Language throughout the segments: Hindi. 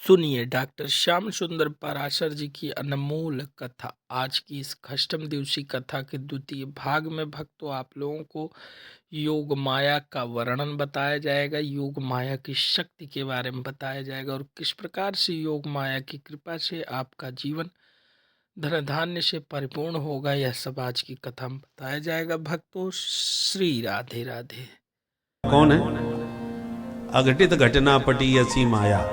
सुनिए डॉक्टर श्याम सुंदर पराशर जी की अनमोल कथा। आज की इस अष्टम दिवसीय कथा के द्वितीय भाग में भक्तों आप लोगों को योग माया का वर्णन बताया जाएगा। योग माया की शक्ति के बारे में बताया जाएगा और किस प्रकार से योग माया की कृपा से आपका जीवन धन धान्य से परिपूर्ण होगा, यह सब आज की कथा में बताया जाएगा। भक्तों श्री राधे राधे। कौन है? अघटित घटना पटी ऐसी माया।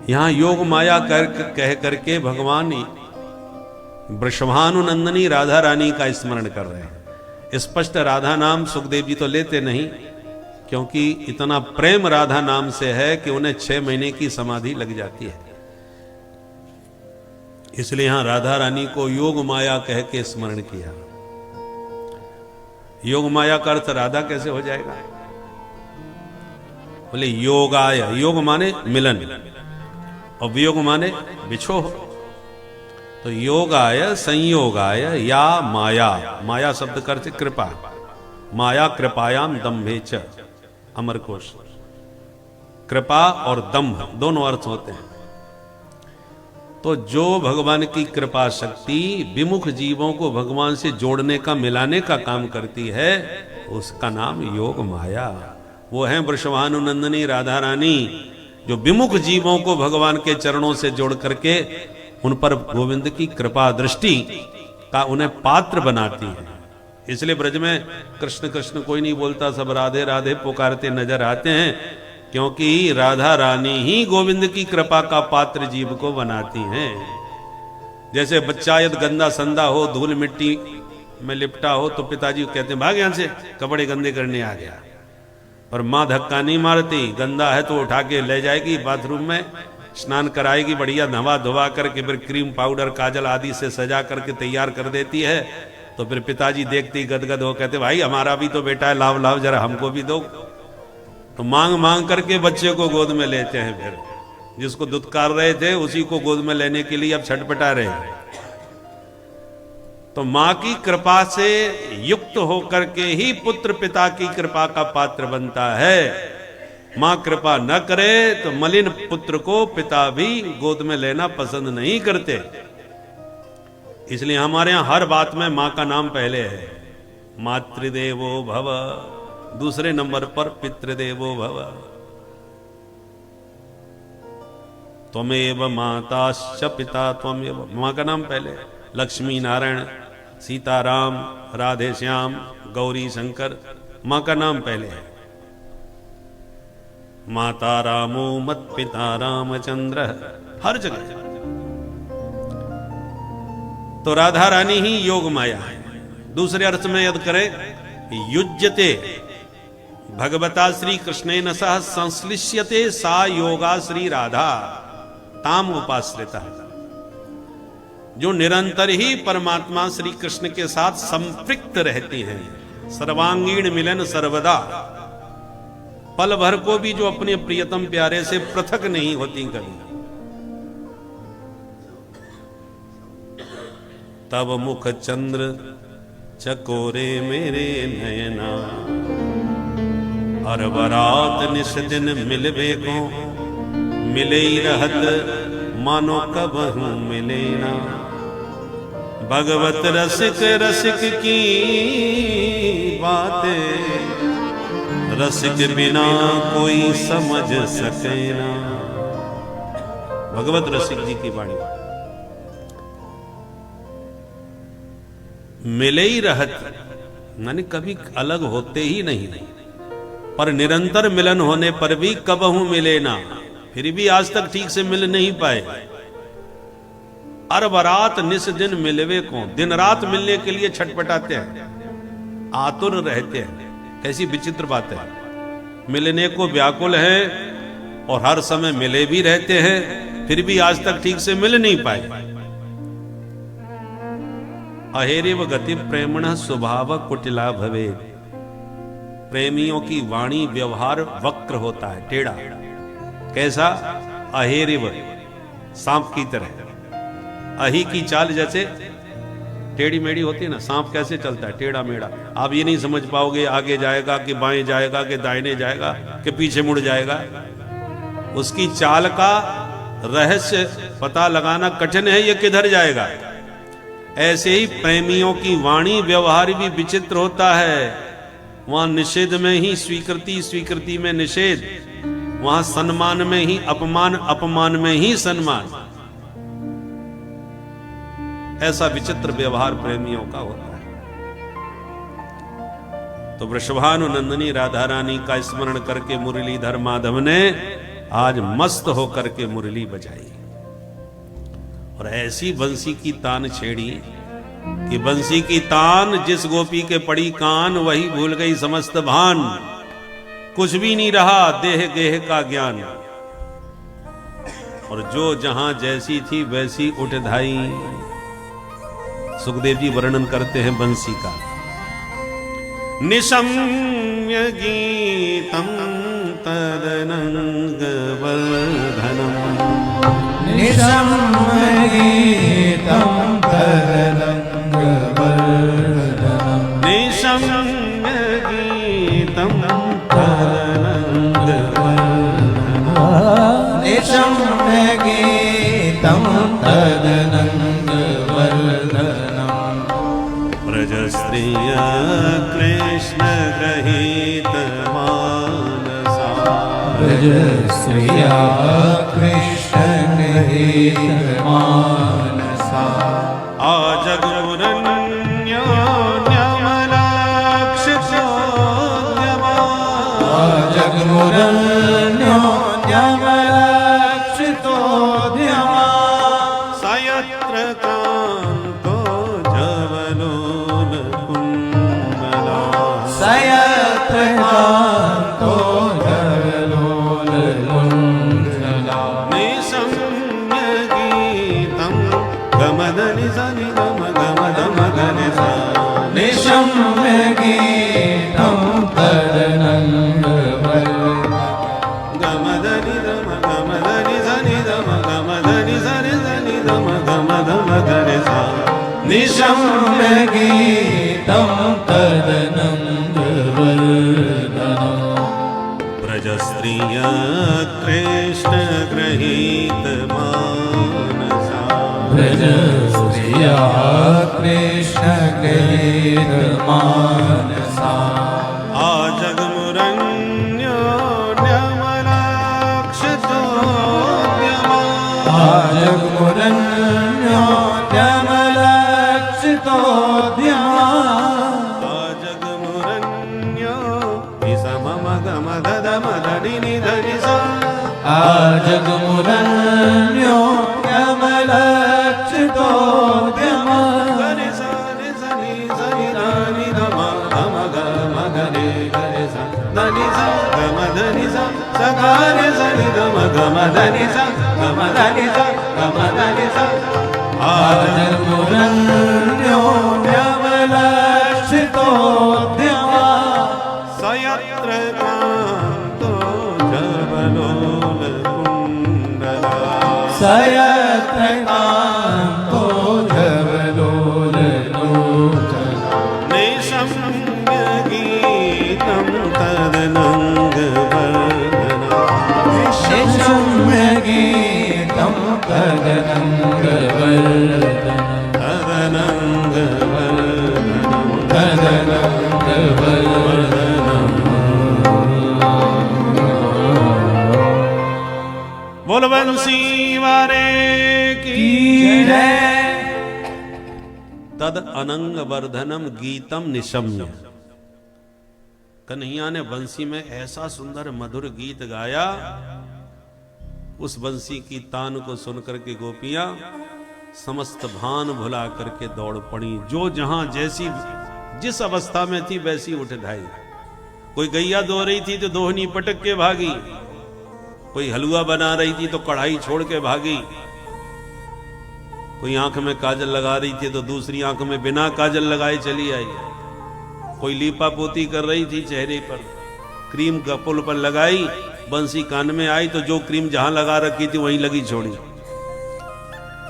यहां योग माया कह करके भगवान वृषभानुनंदनी राधा रानी का स्मरण कर रहे हैं। स्पष्ट राधा नाम सुखदेव जी तो लेते नहीं, क्योंकि इतना प्रेम राधा नाम से है कि उन्हें 6 महीने की समाधि लग जाती है। इसलिए यहां राधा रानी को योग माया कह के स्मरण किया। योग माया का अर्थ राधा कैसे हो जाएगा? बोले योगाय, योग माने मिलन और वियोग माने बिछोह। तो योगाय संयोगाय या माया, माया शब्द का अर्थ कृपा, माया कृपायाम दम्भे च, अमरकोश। कृपा और दम्भ दोनों अर्थ होते हैं। तो जो भगवान की कृपा शक्ति विमुख जीवों को भगवान से जोड़ने का, मिलाने का काम करती है, उसका नाम योग माया। वो है वृषभानुनंदनी राधा रानी, जो विमुख जीवों को भगवान के चरणों से जोड़ करके उन पर गोविंद की कृपा दृष्टि का उन्हें पात्र बनाती है। इसलिए ब्रज में कृष्ण कृष्ण कोई नहीं बोलता, सब राधे राधे पुकारते नजर आते हैं, क्योंकि राधा रानी ही गोविंद की कृपा का पात्र जीव को बनाती हैं। जैसे बच्चा यदि गंदा संदा हो, धूल मिट्टी में लिपटा हो, तो पिताजी कहते हैं भाग यहां से, कपड़े गंदे करने आ गया। और माँ धक्का नहीं मारती, गंदा है तो उठा के ले जाएगी बाथरूम में, स्नान कराएगी, बढ़िया नहा धोवा करके फिर क्रीम पाउडर काजल आदि से सजा करके तैयार कर देती है। तो फिर पिताजी देखते ही गदगद हो कहते भाई हमारा भी तो बेटा है, लाव लाव जरा हमको भी दो। तो मांग मांग करके बच्चे को गोद में लेते हैं। फिर जिसको दुत्कार रहे थे उसी को गोद में लेने के लिए अब छटपटा रहे हैं। तो मां की कृपा से युक्त होकर के ही पुत्र पिता की कृपा का पात्र बनता है। मां कृपा न करे तो मलिन पुत्र को पिता भी गोद में लेना पसंद नहीं करते। इसलिए हमारे यहां हर बात में मां का नाम पहले है। मातृदेवो भव, दूसरे नंबर पर पितृदेवो भव। त्वमेव माताश्च पिता त्वमेव, मां का नाम पहले। लक्ष्मी नारायण, सीताराम, राधे श्याम, गौरी शंकर, मां का नाम पहले है। माता रामो मत पिता रामचंद्र, हर जगह। तो राधा रानी ही योग माया है। दूसरे अर्थ में यदि करें युज्यते भगवता श्री कृष्णेन सह संश्लिष्यते सा योगा श्री राधा ताम उपाश्रिता, जो निरंतर ही परमात्मा श्री कृष्ण के साथ संपृक्त रहती हैं। सर्वांगीण मिलन सर्वदा, पल भर को भी जो अपने प्रियतम प्यारे से पृथक नहीं होती कभी। तब मुख चंद्र चकोरे मेरे नयना, और बरात निस दिन मिलवे को, मिले ही रहत मानो कबहू मिले ना। भगवत रसिक रसिक की बातें, रसिक बिना कोई समझ सके ना। भगवत रसिक जी की वाणी। मिले ही रहत माने कभी अलग होते ही नहीं, पर निरंतर मिलन होने पर भी कबहू मिले ना, फिर भी आज तक ठीक से मिल नहीं पाए। अर बरात निस दिन मिलवे को, दिन रात मिलने के लिए छटपटाते हैं, आतुर रहते हैं। कैसी विचित्र बात है। मिलने को व्याकुल है और हर समय मिले भी रहते हैं, फिर भी आज तक ठीक से मिल नहीं पाए। अहेरिव गति प्रेमण स्वभाव कुटिला भवे, प्रेमियों की वाणी व्यवहार वक्र होता है, टेढ़ा। कैसा? अहेरिव, सांप की तरह। अही की चाल जैसे टेढ़ी मेढ़ी होती है ना, सांप कैसे चलता है, टेढ़ा मेढ़ा। आप ये नहीं समझ पाओगे आगे जाएगा कि बाएं जाएगा कि दाहिने जाएगा कि पीछे मुड़ जाएगा। उसकी चाल का रहस्य पता लगाना कठिन है, ये किधर जाएगा। ऐसे ही प्रेमियों की वाणी व्यवहार भी विचित्र होता है। वहां निषेध में ही स्वीकृति, स्वीकृति में निषेध, वहां सम्मान में ही अपमान, अपमान में ही सम्मान। ऐसा विचित्र व्यवहार प्रेमियों का होता है। तो वृषभानुनंदिनी राधा रानी का स्मरण करके मुरलीधर माधव ने आज मस्त होकर के मुरली बजाई और ऐसी बंसी की तान छेड़ी कि बंसी की तान जिस गोपी के पड़ी कान, वही भूल गई समस्त भान। कुछ भी नहीं रहा देह गेह का ज्ञान, और जो जहां जैसी थी वैसी उठ धाई। सुखदेव जी वर्णन करते हैं बंसी का। निशम्य गीतम तदनंग वर्धनम, निशम्य गीतम तदनंग वर्धनम, निशम्य गीतम तदनंग वर्धनम, निशम्य गीतम तदनंग वर्धनम। ब्रजस्त्रिय कृष्ण गृहीत मानसा, ब्रजस्त्रिया कृष्ण गृहीत मानसा, जगमुरन्योन्यमलक्षितोद्यमा, सयत्र कान्तो जवलोल कुण्डला, सयत्र कान्तो जवलोल कुण्डला। निशम्य गीतं गमदनि सनि गम गमदम गनि सा, निशम्य गीतं तदनंग गमदनि दम गमदनि सनि दम गमदनि सनि सनि दम गमदम गनि सा, निशम्य गीतं तदनंग वर्धनम। ब्रजस्त्रिय कृष्ण गृहीत मानसा, ब्रजस्त्रिया कृष्ण गृहीत मानसा, जगमुरन्योन्यमलक्षितोद्यमा, जगमुरन्योन्यमलक्षितोद्यमा, जगमुरन्योन्यमलक्षितोद्यमा, सयत्र कान्तो जवलोल कुण्डला, सयत्र कान्तो जवलोल लोचना, निशम्य गीतं तदनंग वर्धनम, निशम्य गीतं तदनंग वर्धनम, तदनंग वर्धनम, तदनंग वर्धनम। बोल बंसी वारे की जय। तद अनंग वर्धनम गीतम निशम्य। कन्हैया ने बंसी में ऐसा सुंदर मधुर गीत गाया, उस बंसी की तान को सुनकर के गोपियां समस्त भान भुला करके दौड़ पड़ी। जो जहां जैसी जिस अवस्था में थी वैसी उठ धाई। कोई गैया दो रही थी तो दोहनी पटक के भागी, कोई हलवा बना रही थी तो कढ़ाई छोड़ के भागी, कोई आंख में काजल लगा रही थी तो दूसरी आंख में बिना काजल लगाए चली आई, कोई लीपा पोती कर रही थी चेहरे पर, क्रीम कपोल पर लगाई, बंसी कान में आई तो जो क्रीम जहां लगा रखी थी वहीं लगी छोड़ी।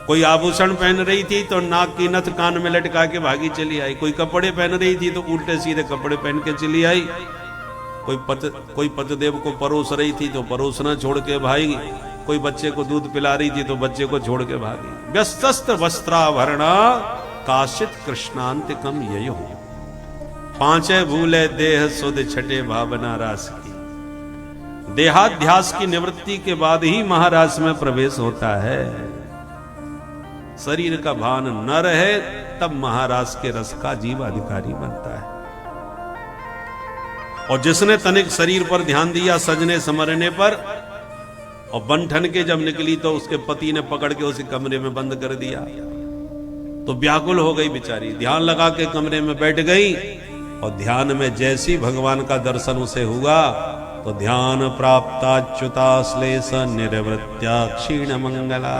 कोई आभूषण पहन रही थी तो नाक की नथ कान में लटका के भागी चली आई। कोई कपड़े पहन रही थी तो उल्टे सीधे कपड़े पहन के चली आई। कोई पतिदेव को परोस रही थी तो परोसना छोड़ के भागी। कोई बच्चे को दूध पिला रही थी तो बच्चे को छोड़ के भागी। व्यस्तस्त वस्त्राभरणा काशित कृष्णांतिकम ययो। पांचे भूले देह सुध छठे भावना रास की। देहाध्यास की निवृत्ति के बाद ही महारास में प्रवेश होता है। शरीर का भान न रहे तब महारास के रस का जीव अधिकारी बनता है। और जिसने तनिक शरीर पर ध्यान दिया सजने समरने पर, और बंठन के जब निकली तो उसके पति ने पकड़ के उसे कमरे में बंद कर दिया तो व्याकुल हो गई बेचारी। ध्यान लगा के कमरे में बैठ गई और ध्यान में जैसी भगवान का दर्शन उसे हुआ तो ध्यान प्राप्ताच्युता श्लेष निर्वृत्या क्षीण मंगला।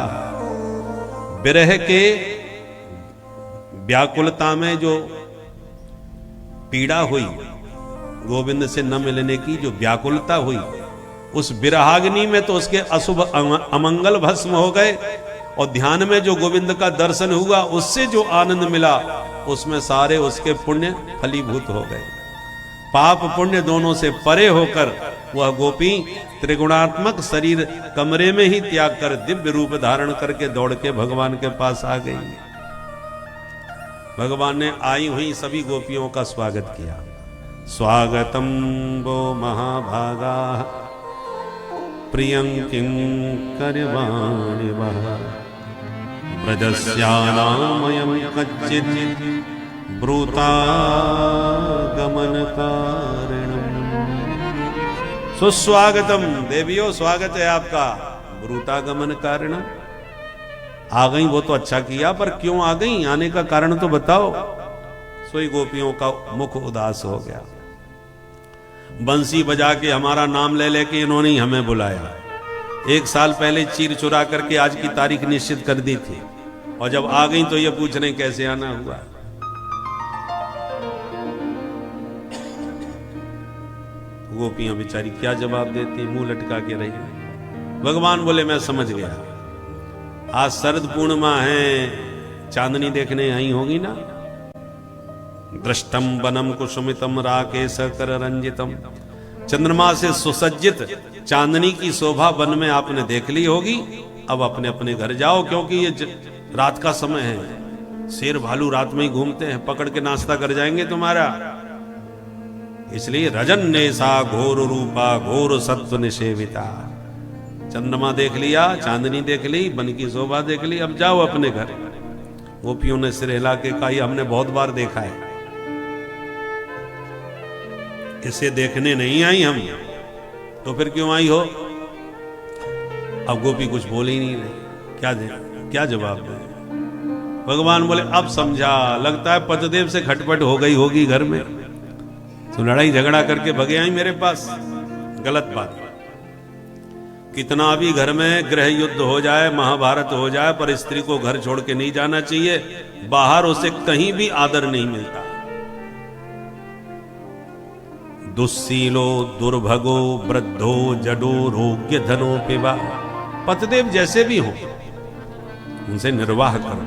विरह के व्याकुलता में जो पीड़ा हुई, गोविंद से न मिलने की जो व्याकुलता हुई, उस विरहाग्नि में तो उसके अशुभ अमंगल भस्म हो गए। और ध्यान में जो गोविंद का दर्शन हुआ उससे जो आनंद मिला उसमें सारे उसके पुण्य फलीभूत हो गए। पाप पुण्य दोनों से परे होकर वह गोपी त्रिगुणात्मक शरीर कमरे में ही त्याग कर दिव्य रूप धारण करके दौड़ के भगवान के पास आ गई। भगवान ने आई हुई सभी गोपियों का स्वागत किया। स्वागतम वो महाभागा प्रियं किंकरवाणि वः ब्रजस्यानामयं कच्चित् ब्रूता गमन कारणम्। सुस्वागतम देवियों, स्वागत है आपका। ब्रूता गमन कारणम। आ गई वो तो अच्छा किया, पर क्यों आ गई, आने का कारण तो बताओ। सोई गोपियों का मुख उदास हो गया। बंसी बजा के हमारा नाम ले लेके इन्होंने ही हमें बुलाया। 1 साल पहले चीर चुरा करके आज की तारीख निश्चित कर दी थी, और जब आ गई तो ये पूछ रहे कैसे आना हुआ। गोपियां बेचारी क्या जवाब देती, मुंह लटका के रही। भगवान बोले मैं समझ गया, आज शरद पूर्णिमा है, चांदनी देखने आई होगी ना। दृष्टम वनम कुसुमितम राकेश कर रंजितम। चंद्रमा से सुसज्जित चांदनी की शोभा वन में आपने देख ली होगी। अब अपने अपने घर जाओ, क्योंकि ये रात का समय है। शेर भालू रात में ही घूमते हैं, पकड़ के नाश्ता कर जाएंगे तुम्हारा। इसलिए रजन नेसा घोर रूपा घोर सत्व निषेविता। चंद्रमा देख लिया, चांदनी देख ली, वन की शोभा देख ली, अब जाओ अपने घर। गोपियों ने सिर हिला के कहा हमने बहुत बार देखा है, इसे देखने नहीं आई हम, तो फिर क्यों आई हो। अब गोपी कुछ बोल ही नहीं रही, क्या जवाब दे। भगवान बोले अब समझा, लगता है पतिदेव से खटपट हो गई होगी घर में, तो लड़ाई झगड़ा करके भगे आई मेरे पास। गलत बात। कितना भी घर में गृह युद्ध हो जाए, महाभारत हो जाए, पर स्त्री को घर छोड़ के नहीं जाना चाहिए। बाहर उसे कहीं भी आदर नहीं मिलता। दुस्सीलो दुर्भगो वृद्धो जडो रोग्य धनो पिबा। पतिदेव जैसे भी हो उनसे निर्वाह करो,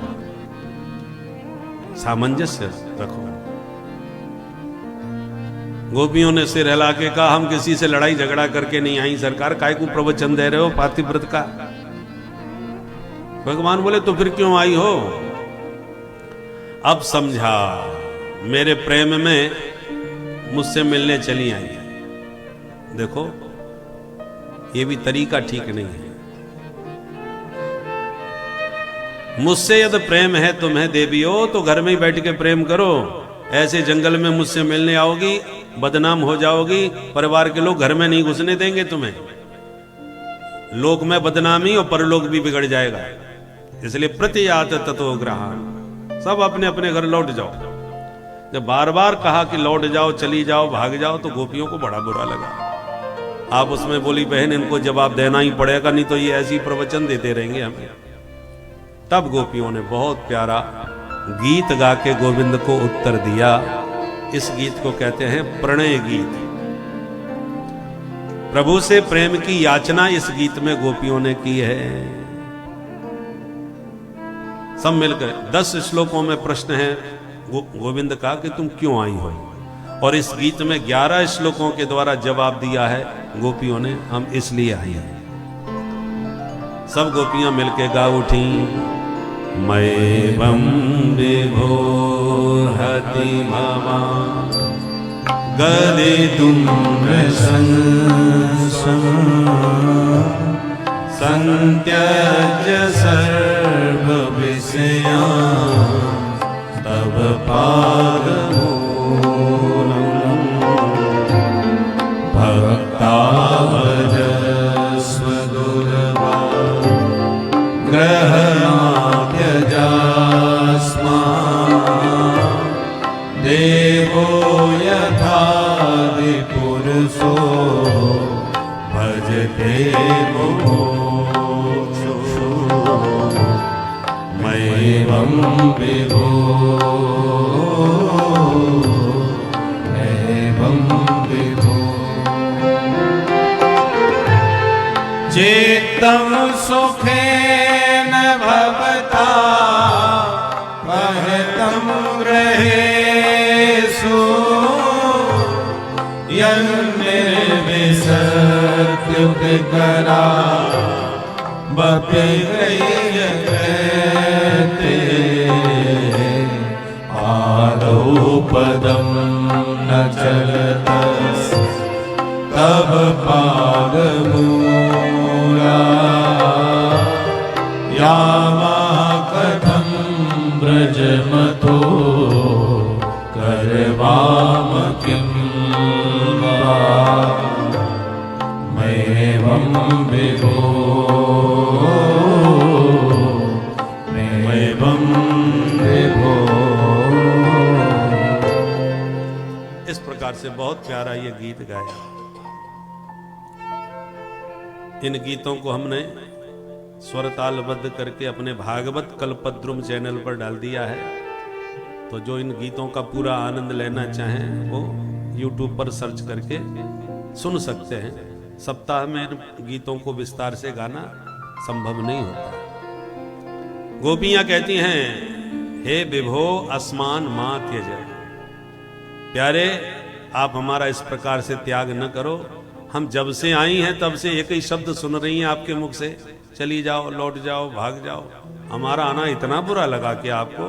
सामंजस्य रखो। गोपियों ने सिर हिला के कहा हम किसी से लड़ाई झगड़ा करके नहीं आई सरकार, काय को प्रवचन दे रहे हो पातिव्रत का। भगवान बोले तो फिर क्यों आई हो। अब समझा, मेरे प्रेम में मुझसे मिलने चली आई है। देखो ये भी तरीका ठीक नहीं है। मुझसे यदि प्रेम है तुम्हें देवियो तो घर में ही बैठ के प्रेम करो। ऐसे जंगल में मुझसे मिलने आओगी, बदनाम हो जाओगी, परिवार के लोग घर में नहीं घुसने देंगे तुम्हें। लोक में बदनामी और परलोक भी बिगड़ जाएगा। इसलिए प्रतियात ततो ग्रहण, सब अपने अपने घर लौट जाओ। जब बार बार कहा कि लौट जाओ, चली जाओ, भाग जाओ, तो गोपियों को बड़ा बुरा लगा। आप उसमें बोली बहन इनको जवाब देना ही पड़ेगा, नहीं तो ये ऐसी प्रवचन देते रहेंगे हमें। तब गोपियों ने बहुत प्यारा गीत गा के गोविंद को उत्तर दिया। इस गीत को कहते हैं प्रणय गीत। प्रभु से प्रेम की याचना इस गीत में गोपियों ने की है। सब मिलकर 10 श्लोकों में प्रश्न है गोविंद का कि तुम क्यों आई हो, और इस गीत में 11 श्लोकों के द्वारा जवाब दिया है गोपियों ने, हम इसलिए आई हैं। सब गोपियां मिलके गा उठी, मैं बम विभोरति भवा गदे तुम संत्यज्य सर्व विषया तब पादमूलम् भक्तावजस्व दुर्लभा ग्रहणात्यजास्मान् देवो यथा पुरुषो भजते मुमुक्षु मैवं विभो चित्तं सुखेन भवता महतं ग्रहेषु यन्निर्विशत्युपकरा बपिग्रह्यते आदौ पदं न चलतस् तब पादमूला यामः कथं व्रजमतो करवाम किं वा मैवं विभो मैवं विभो। इस प्रकार से बहुत प्यारा ये गीत गाया। इन गीतों को हमने स्वर तालबद्ध करके अपने भागवत कल्पद्रुम चैनल पर डाल दिया है, तो जो इन गीतों का पूरा आनंद लेना चाहें वो YouTube पर सर्च करके सुन सकते हैं। सप्ताह में इन गीतों को विस्तार से गाना संभव नहीं होता। गोपियां कहती हैं, हे विभो अस्मान मां त्यज, प्यारे आप हमारा इस प्रकार से त्याग न करो। हम जब से आई हैं तब से एक ही शब्द सुन रही हैं आपके मुख से, चली जाओ, लौट जाओ, भाग जाओ। हमारा आना इतना बुरा लगा कि आपको,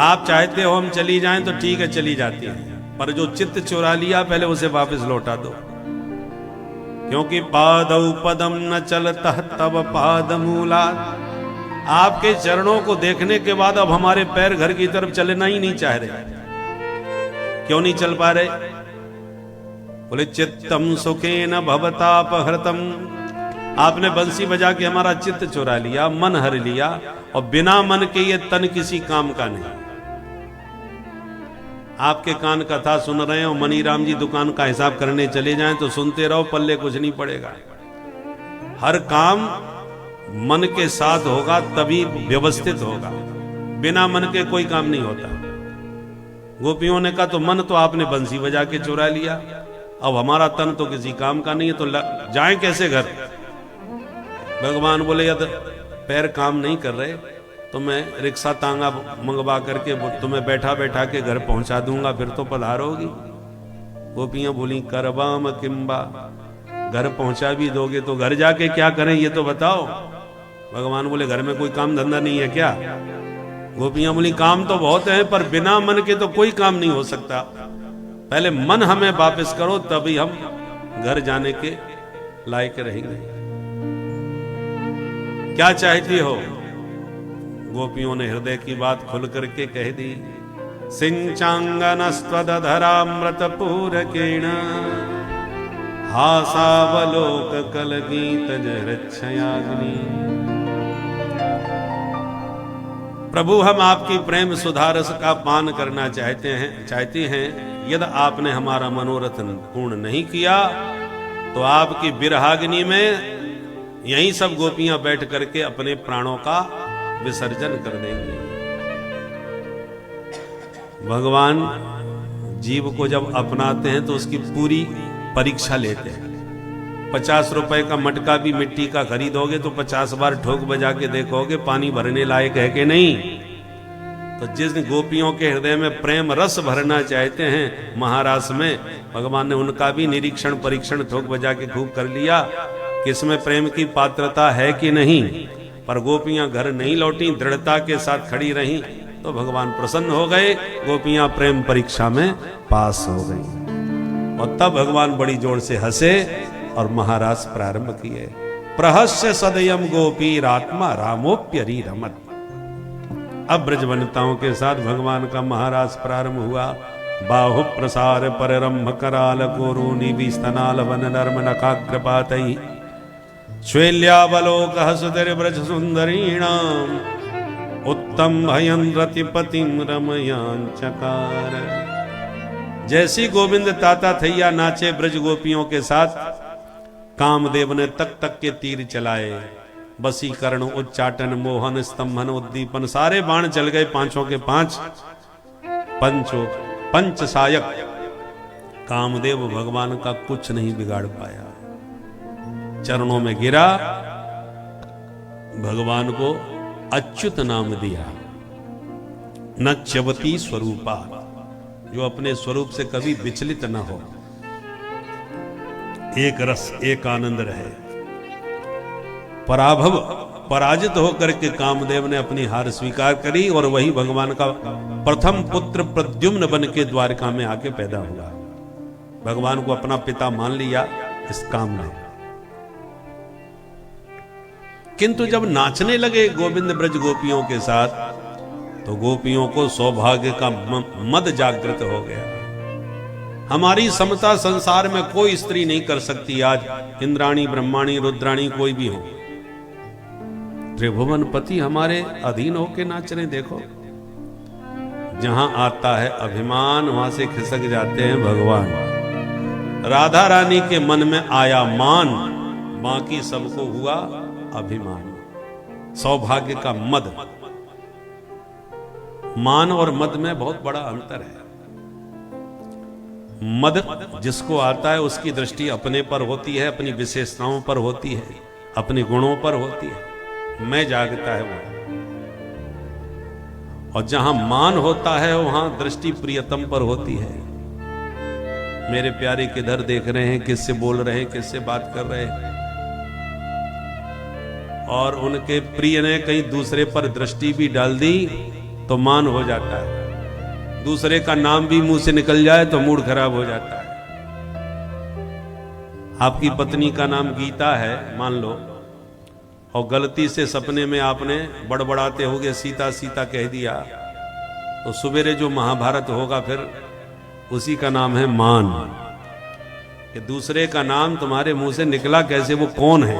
आप चाहते हो हम चली जाएं तो ठीक है चली जाती हैं, पर जो चित्त चुरा लिया पहले उसे वापस लौटा दो। क्योंकि पादौ पदम न चलता तब पादमूला, आपके चरणों को देखने के बाद अब हमारे पैर घर की तरफ चलना ही नहीं चाह रहे। क्यों नहीं चल पा रहे? बोले चित्तम सुखेन भवतापहृतम, आपने बंसी बजा के हमारा चित्त चुरा लिया, मन हर लिया, और बिना मन के ये तन किसी काम का नहीं। आपके कान कथा सुन रहे हो, मनी राम जी दुकान का हिसाब करने चले जाएं तो सुनते रहो, पल्ले कुछ नहीं पड़ेगा। हर काम मन के साथ होगा तभी व्यवस्थित होगा, बिना मन के कोई काम नहीं होता। गोपियों ने कहा तो मन तो आपने बंसी बजा के चुरा लिया, अब हमारा तन तो किसी काम का नहीं है, तो जाएं कैसे घर? भगवान बोले यदि पैर काम नहीं कर रहे तो मैं रिक्शा तांगा मंगवा करके तुम्हें बैठा बैठा के घर पहुंचा दूंगा, फिर तो पधारोगी। गोपियां बोली करवाम किम्बा, घर पहुंचा भी दोगे तो घर जाके क्या करें ये तो बताओ। भगवान बोले घर में कोई काम धंधा नहीं है क्या? गोपियां बोली काम तो बहुत है पर बिना मन के तो कोई काम नहीं हो सकता, पहले मन हमें वापस करो तभी हम घर जाने के लायक रहेंगे। क्या चाहती हो? गोपियों ने हृदय की बात खुल करके कह दी, सिंचांगनस्त्वदधरामृत पूरकेण हासावलोक कलगीत जरच्छयाग्नि। प्रभु हम आपकी प्रेम सुधारस का पान करना चाहती हैं। यदि आपने हमारा मनोरथ पूर्ण नहीं किया तो आपकी बिरहाग्नि में यहीं सब गोपियां बैठ करके अपने प्राणों का विसर्जन कर देंगे। भगवान जीव को जब अपनाते हैं तो उसकी पूरी परीक्षा लेते हैं। 50 रुपए का मटका भी मिट्टी का खरीदोगे तो 50 बार ठोक बजा के देखोगे पानी भरने लायक है कि नहीं। तो जिस गोपियों के हृदय में प्रेम रस भरना चाहते हैं महारास में, भगवान ने उनका भी निरीक्षण परीक्षण ठोक बजा के खूब कर लिया कि इसमें प्रेम की पात्रता है कि नहीं। पर गोपियां घर नहीं लौटी, दृढ़ता के साथ खड़ी रहीं, तो भगवान प्रसन्न हो गए, गोपियां प्रेम परीक्षा में पास हो गई। और तब भगवान बड़ी जोर से हंसे और महारास प्रारंभ किए। प्रहस्य सदयम गोपी रात्मा रामोप्यरी रमत। अब ब्रजवनिताओं के साथ भगवान का महारास प्रारंभ हुआ। बाहु प्रसार पररंभ कराल कोरोनी विस्तनाल वन नर्म नकाग्रपातई श्वेल्यावलोक हसुदर ब्रज सुंदरीणाम उत्तम भयन रतिपतिम रमयांचकार। जैसी गोविंद ताता थैया नाचे ब्रज गोपियों के साथ, कामदेव ने तक तक के तीर चलाए। वसीकरण, उच्चाटन, मोहन, स्तंभन, उद्दीपन, सारे बाण चल गए, पांचों के पांच पंच सायक। कामदेव भगवान का कुछ नहीं बिगाड़ पाया। चरणों में गिरा, भगवान को अच्युत नाम दिया। न च्यवती स्वरूपा, जो अपने स्वरूप से कभी विचलित न हो, एक रस एक आनंद रहे। पराभव पराजित होकर के कामदेव ने अपनी हार स्वीकार करी और वही भगवान का प्रथम पुत्र प्रद्युम्न बन के द्वारका में आके पैदा हुआ। भगवान को अपना पिता मान लिया इस काम में। किंतु जब नाचने लगे गोविंद ब्रज गोपियों के साथ, तो गोपियों को सौभाग्य का मद जागृत हो गया। हमारी समता संसार में कोई स्त्री नहीं कर सकती। आज इंद्राणी, ब्रह्माणी, रुद्राणी कोई भी हो, त्रिभुवन पति हमारे अधीन होके नाच रहे। देखो, जहां आता है अभिमान, वहां से खिसक जाते हैं भगवान। राधा रानी के मन में आया मान, बाकी सबको हुआ अभिमान। सौभाग्य का मद, मान और मद में बहुत बड़ा अंतर है। मद जिसको आता है उसकी दृष्टि अपने पर होती है, अपनी विशेषताओं पर होती है, अपने गुणों पर होती है, मैं जागता है वो। और जहां मान होता है वहां दृष्टि प्रियतम पर होती है। मेरे प्यारे किधर देख रहे हैं, किससे बोल रहे हैं, किससे बात कर रहे हैं। और उनके प्रिय ने कहीं दूसरे पर दृष्टि भी डाल दी तो मान हो जाता है। दूसरे का नाम भी मुंह से निकल जाए तो मूड खराब हो जाता है। आपकी पत्नी का नाम गीता है मान लो, और गलती से सपने में आपने बड़बड़ाते होगे सीता सीता कह दिया, तो सवेरे जो महाभारत होगा फिर उसी का नाम है मान। कि दूसरे का नाम तुम्हारे मुंह से निकला कैसे, वो कौन है।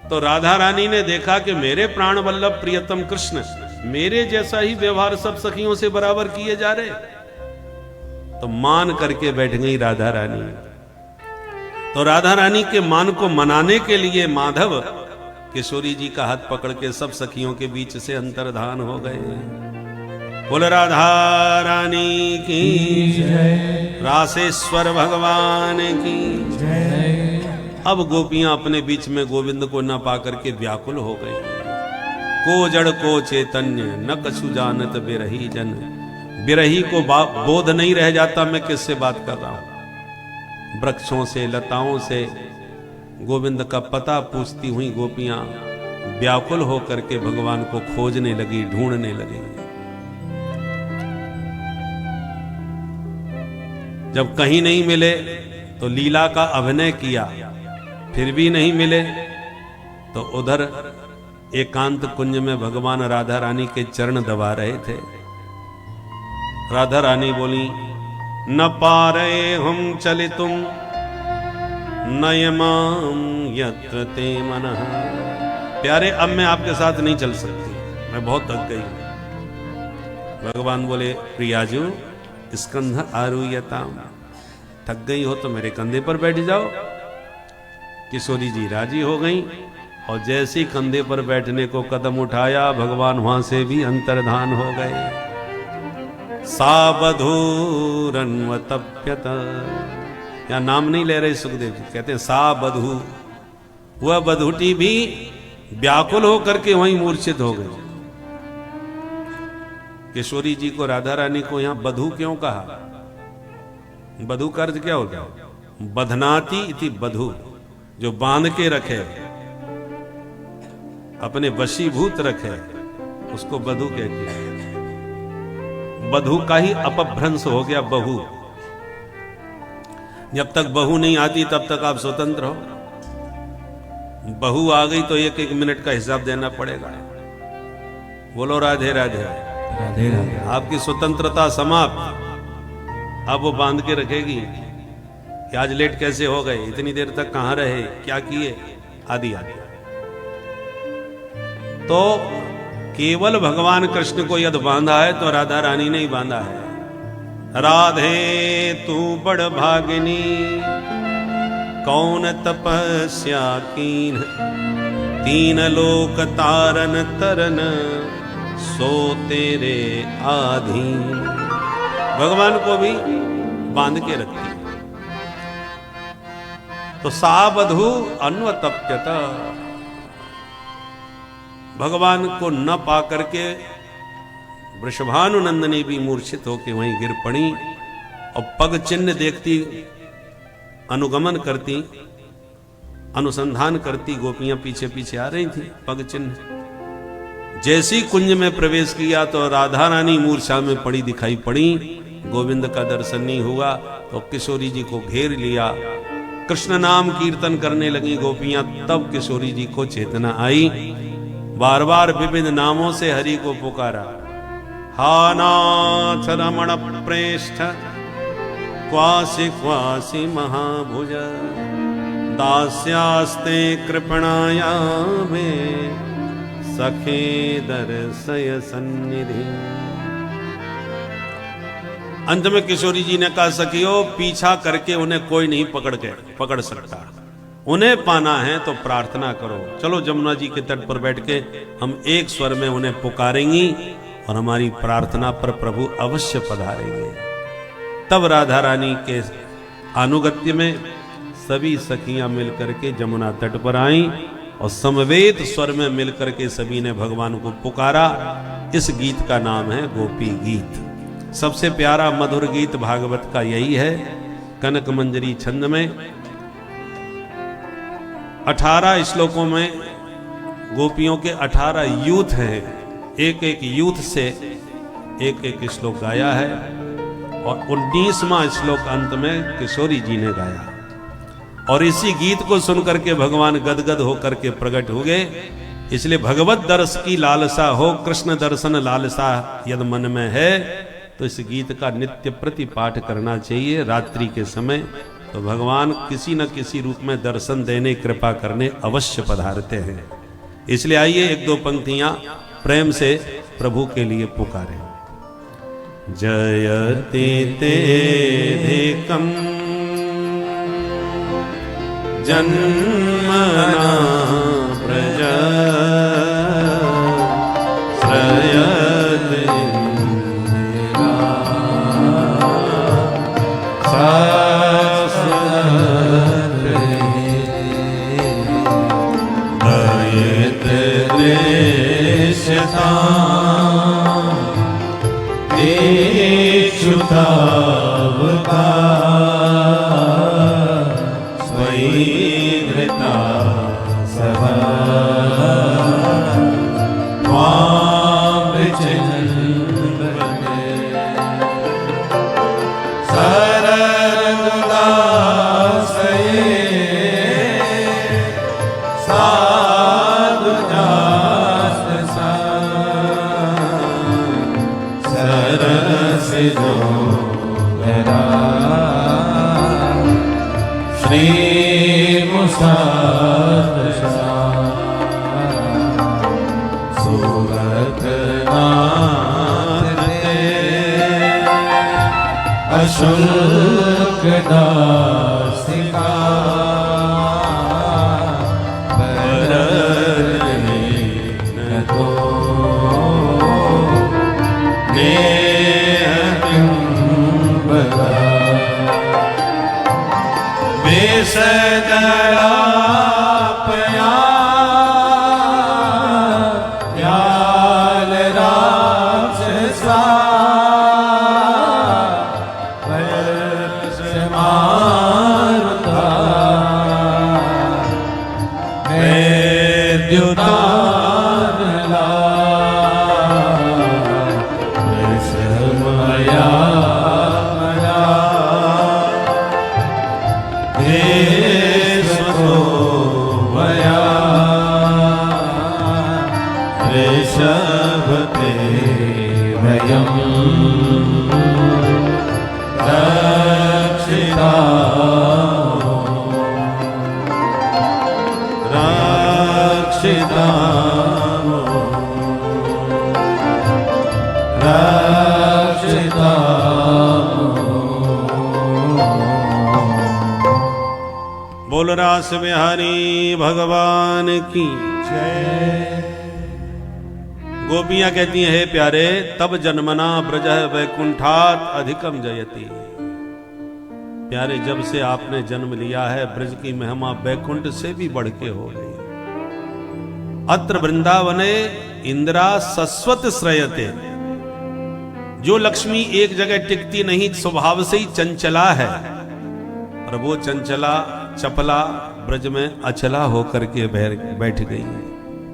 तो राधा रानी ने देखा कि मेरे प्राण वल्लभ प्रियतम कृष्ण मेरे जैसा ही व्यवहार सब सखियों से बराबर किए जा रहे, तो मान करके बैठ गई राधा रानी। तो राधा रानी के मान को मनाने के लिए माधव किशोरी जी का हाथ पकड़ के सब सखियों के बीच से अंतर्धान हो गए। बोल राधा रानी की जय, रासेश्वर भगवान की जय। अब गोपियां अपने बीच में गोविंद को न पाकर के व्याकुल हो गई। को जड़ को चैतन्य न कछु जानत बिरही जन। बिरही को बोध नहीं रह जाता मैं किससे बात कर रहा हूं। वृक्षों से लताओं से गोविंद का पता पूछती हुई गोपियां व्याकुल होकर के भगवान को खोजने लगी, ढूंढने लगी। जब कहीं नहीं मिले तो लीला का अभिनय किया, फिर भी नहीं मिले तो उधर एकांत कुंज में भगवान राधा रानी के चरण दबा रहे थे। राधा रानी बोली, न पारे हम चलितुम नयमाम यत्र ते मनः। प्यारे अब मैं आपके साथ नहीं चल सकती, मैं बहुत थक गई। भगवान बोले, प्रियाजू स्कंध आरुयताम, थक गई हो तो मेरे कंधे पर बैठ जाओ। किशोरी जी राजी हो गई और जैसे कंधे पर बैठने को कदम उठाया भगवान वहां से भी अंतर्धान हो गए। सावधूरन्वतप्यत यहाँ नाम नहीं ले रहे सुखदेव जी, कहते हैं सा बधू, वह बधुटी भी व्याकुल होकर के वहीं मूर्छित हो गई। किशोरी जी को, राधा रानी को यहां बधू क्यों कहा? बधू का अर्थ क्या होता है? बधनाती इति बधू, जो बांध के रखे, अपने वशीभूत रखे, उसको बधू कहते हैं। बधू का ही अपभ्रंश हो गया बहू। जब तक बहू नहीं आती तब तक आप स्वतंत्र हो, बहू आ गई तो एक एक मिनट का हिसाब देना पड़ेगा। बोलो राधे राधे। राधे राधे। आपकी स्वतंत्रता समाप्त। अब वो बांध के रखेगी कि आज लेट कैसे हो गए, इतनी देर तक कहां रहे, क्या किए, आदि आदि। तो केवल भगवान कृष्ण को यदि बांधा है तो राधा रानी ने ही बांधा है। राधे तू बड़ भागिनी, कौन तपस्या कीन, तीन लोक तारन तरन, सो तेरे आधीन। भगवान को भी बांध के रखती। तो सा बधू अन्वतप्यत, भगवान को न पा करके वृषभानुनंदनी भी मूर्छित होकर वहीं गिर पड़ी और पग चिन्ह देखती, अनुगमन करती, अनुसंधान करती, गोपियां पीछे पीछे आ रही थी पग चिन्ह। जैसी कुंज में प्रवेश किया तो राधा रानी मूर्छा में पड़ी दिखाई पड़ी। गोविंद का दर्शन नहीं हुआ तो किशोरी जी को घेर लिया, कृष्ण नाम कीर्तन करने लगी गोपियां। तब किशोरी जी को चेतना आई, बार बार विविध नामों से हरि को पुकारा। हा नाथ रमण प्रेष्ठ, क्वासि क्वासि महाभुज, दास्यास्ते कृपणाया में, सखे दर्शय सन्निधि। अंत में किशोरी जी ने कहा, सखियो पीछा करके उन्हें कोई नहीं पकड़ सकता, उन्हें पाना है तो प्रार्थना करो। चलो जमुना जी के तट पर बैठ के हम एक स्वर में उन्हें पुकारेंगी और हमारी प्रार्थना पर प्रभु अवश्य पधारेंगे। तब राधा रानी के अनुगत्य में सभी सखियां मिलकर के जमुना तट पर आईं और समवेत स्वर में मिलकर के सभी ने भगवान को पुकारा। इस गीत का नाम है गोपी गीत। सबसे प्यारा मधुर गीत भागवत का यही है। कनक मंजरी छंद में 18 श्लोकों में गोपियों के 18 यूथ हैं। एक एक यूथ से एक एक श्लोक गाया है और 19वां श्लोक अंत में किशोरी जी ने गाया। और इसी गीत को सुनकर के भगवान गदगद होकर के प्रकट हो गए। इसलिए भगवत दर्श की लालसा हो, कृष्ण दर्शन लालसा यदि मन में है तो इस गीत का नित्य प्रति पाठ करना चाहिए रात्रि के समय। तो भगवान किसी न किसी रूप में दर्शन देने, कृपा करने अवश्य पधारते हैं। इसलिए आइए एक दो पंक्तियां प्रेम से प्रभु के लिए पुकारें। जयति तेधिकम् जन्मना प्रज श्रयत इंदिरा दयित देशता देशुतावता स्वैधृता सभा वामचिन्वते सरदासये साधुदाससा सरसिजो गरा श्री मुसादशा सुरतनाथ अशुल्क दासिका परने न तो नेह किं बता। दयापया व्याल राक्षसा वैश्य मारुता वैद्युतानला वृषमया मया ऋषभते वयं रक्षिता रक्षिता रक्षिता। बोल रास बिहारी भगवान की जय। गोपियां कहती हैं, हे प्यारे, तब जन्मना ब्रजः वैकुंठात् अधिकम जयति। प्यारे, जब से आपने जन्म लिया है ब्रज की महिमा वैकुंठ से भी बढ़ के हो गई। अत्र वृंदावने इंदिरा सस्वत श्रयते। जो लक्ष्मी एक जगह टिकती नहीं, स्वभाव से ही चंचला है, और वो चंचला चपला ब्रज में अचला होकर के बैठ गई,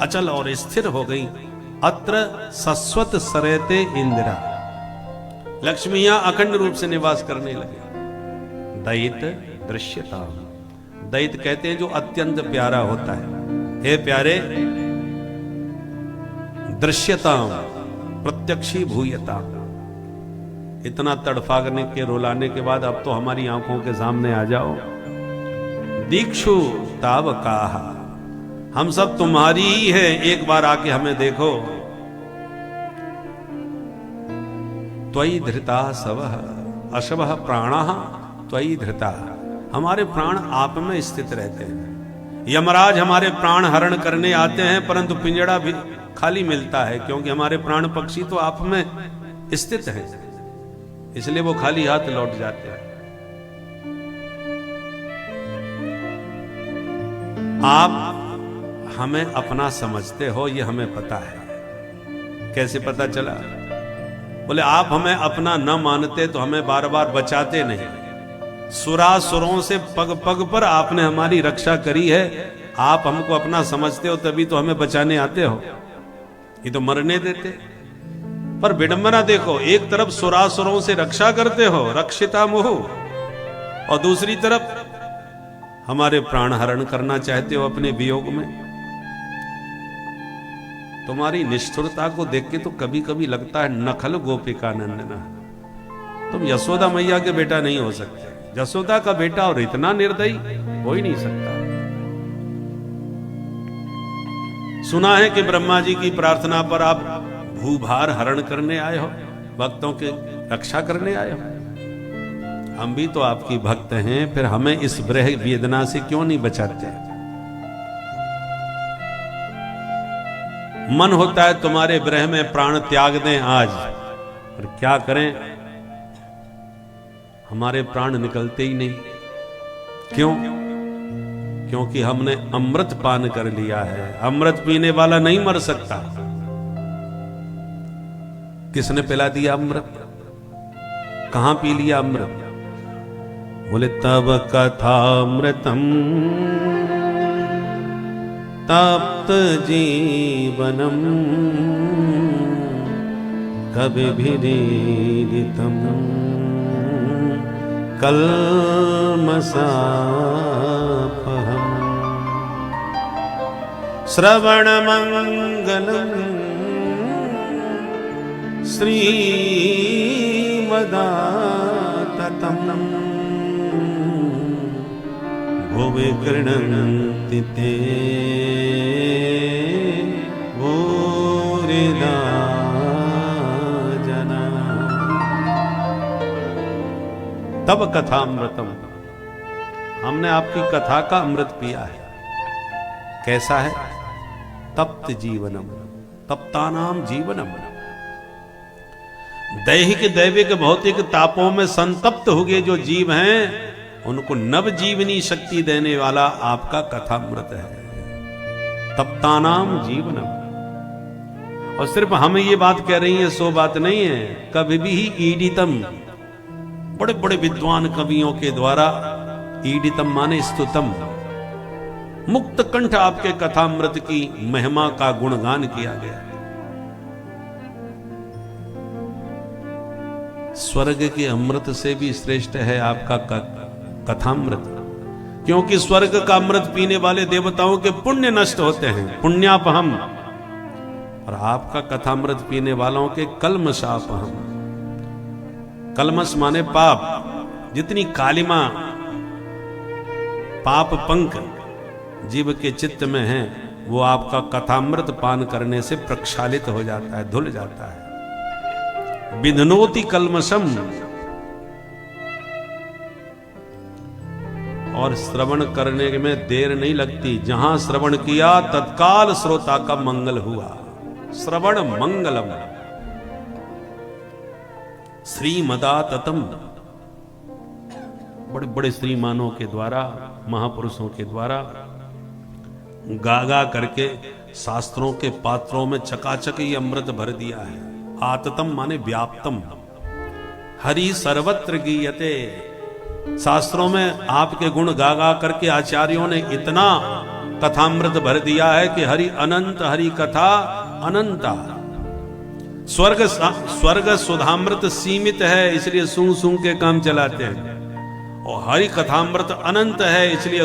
अचल और स्थिर हो गई। अत्र सस्वत सरयते इंदिरा। लक्ष्मियां अखंड रूप से निवास करने लगे। दैत दृश्यता। दैत कहते हैं जो अत्यंत प्यारा होता है। हे प्यारे, दृश्यता प्रत्यक्षी भूयता। इतना तड़फाने के रुलाने के बाद अब तो हमारी आंखों के सामने आ जाओ। दीक्षु ताव काहा, हम सब तुम्हारी ही है, एक बार आके हमें देखो। त्वयि धृता सवः अशवः प्राणः त्वयि धृता। हमारे प्राण आप में स्थित रहते हैं। यमराज हमारे प्राण हरण करने आते हैं, परंतु पिंजड़ा भी खाली मिलता है, क्योंकि हमारे प्राण पक्षी तो आप में स्थित हैं, इसलिए वो खाली हाथ लौट जाते हैं। आप हमें अपना समझते हो, ये हमें पता है। कैसे पता चला? बोले आप हमें अपना न मानते तो हमें बार बार बचाते नहीं। सुरासुरों से पग पग पर आपने हमारी रक्षा करी है। आप हमको अपना समझते हो तभी तो हमें बचाने आते हो, ये तो मरने देते। पर विडंबना देखो, एक तरफ सुरासुरों से रक्षा करते हो, रक्षिता मोह, और दूसरी तरफ हमारे प्राण हरण करना चाहते हो अपने वियोग में। तुम्हारी निष्ठुरता को देख के तो कभी कभी लगता है नखल गोपिकानंदना, तुम यशोदा मैया के बेटा नहीं हो सकते। यशोदा का बेटा और इतना निर्दयी हो ही नहीं सकता। सुना है कि ब्रह्मा जी की प्रार्थना पर आप भूभार हरण करने आए हो, भक्तों के रक्षा करने आए हो। हम भी तो आपकी भक्त हैं, फिर हमें इस ब्रह वेदना से क्यों नहीं बचाते? मन होता है तुम्हारे ब्रह में प्राण त्याग दें आज, पर क्या करें, हमारे प्राण निकलते ही नहीं। क्यों? क्योंकि हमने अमृत पान कर लिया है। अमृत पीने वाला नहीं मर सकता। किसने पिला दिया अमृत? कहां पी लिया अमृत? बोले तब कथामृतम तप्त जीवनम कभी भिरीडितम कल्मषापहम् श्रवण मंगलम श्रीमदाततम् भुवि गृह्णन्ति ते भूरिदा जना। तब कथामृतम, हमने आपकी कथा का अमृत पिया है। कैसा है? तप्त जीवनम, तप्तानाम जीवनम। दैहिक दैविक भौतिक तापों में संतप्त हो गए जो जीव हैं, उनको नवजीवनी शक्ति देने वाला आपका कथामृत है। तप्तानाम जीवनम। और सिर्फ हमें ये बात कह रही है, सो बात नहीं है, कभी भी ईडितम, बड़े बड़े विद्वान कवियों के द्वारा, ईडितम माने स्तुतम, मुक्त कंठ आपके कथामृत की महिमा का गुणगान किया गया। स्वर्ग के अमृत से भी श्रेष्ठ है आपका कथामृत, क्योंकि स्वर्ग का अमृत पीने वाले देवताओं के पुण्य नष्ट होते हैं, पुण्यापहम, और आपका कथामृत पीने वालों के कल्मषापहम। कल्मष माने पाप, जितनी कालिमा पाप पंख जीव के चित्त में है, वो आपका कथामृत पान करने से प्रक्षालित हो जाता है, धुल जाता है। विधनोति कल्मषम। और श्रवण करने में देर नहीं लगती, जहां श्रवण किया तत्काल श्रोता का मंगल हुआ। श्रवण मंगलम। श्रीमदाततम, बड़े बड़े श्रीमानों के द्वारा, महापुरुषों के द्वारा गा गा करके शास्त्रों के पात्रों में चकाचक ही अमृत भर दिया है। आततम माने व्याप्तम। हरि सर्वत्र गीयते। शास्त्रों में आपके गुण गा गा करके आचार्यों ने इतना कथामृत भर दिया है कि हरि अनंत, हरि कथा अनंता। स्वर्ग सुधामृत सीमित है, इसलिए सूंघ सूंघ के काम चलाते हैं, और हरि कथामृत अनंत है, इसलिए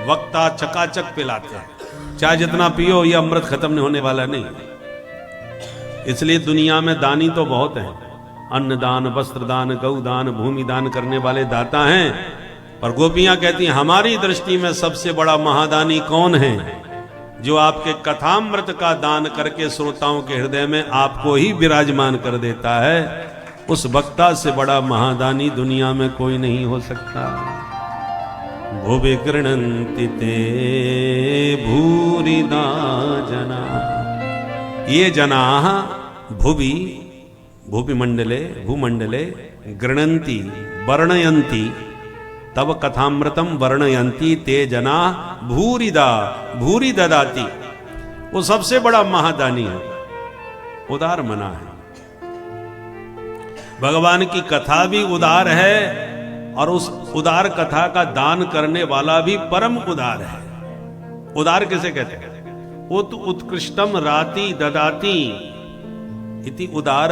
वक्ता चकाचक पिलाते हैं। चाहे जितना पियो, यह अमृत खत्म नहीं होने वाला नहीं। इसलिए दुनिया में दानी तो बहुत हैं, अन्नदान, वस्त्रदान, गौदान, भूमि दान करने वाले दाता हैं, पर गोपियां कहती हैं हमारी दृष्टि में सबसे बड़ा महादानी कौन है? जो आपके कथामृत का दान करके श्रोताओं के हृदय में आपको ही विराजमान कर देता है। उस वक्ता से बड़ा महादानी दुनिया में कोई नहीं हो सकता। भुवि गृह्णन्ति ते भूरिदा जना। ये जना भुवि, भूमिमंडले, भूमंडले गृह्णन्ति, वर्णयन्ति, तब कथामृतम वर्णयन्ति ते जना भूरिदा, भूरि ददाति। वो सबसे बड़ा महादानी है, उदार मना है। भगवान की कथा भी उदार है, और उस उदार कथा का दान करने वाला भी परम उदार है। उदार किसे कहते हैं? उत उत्कृष्टम राति ददाति इति उदार।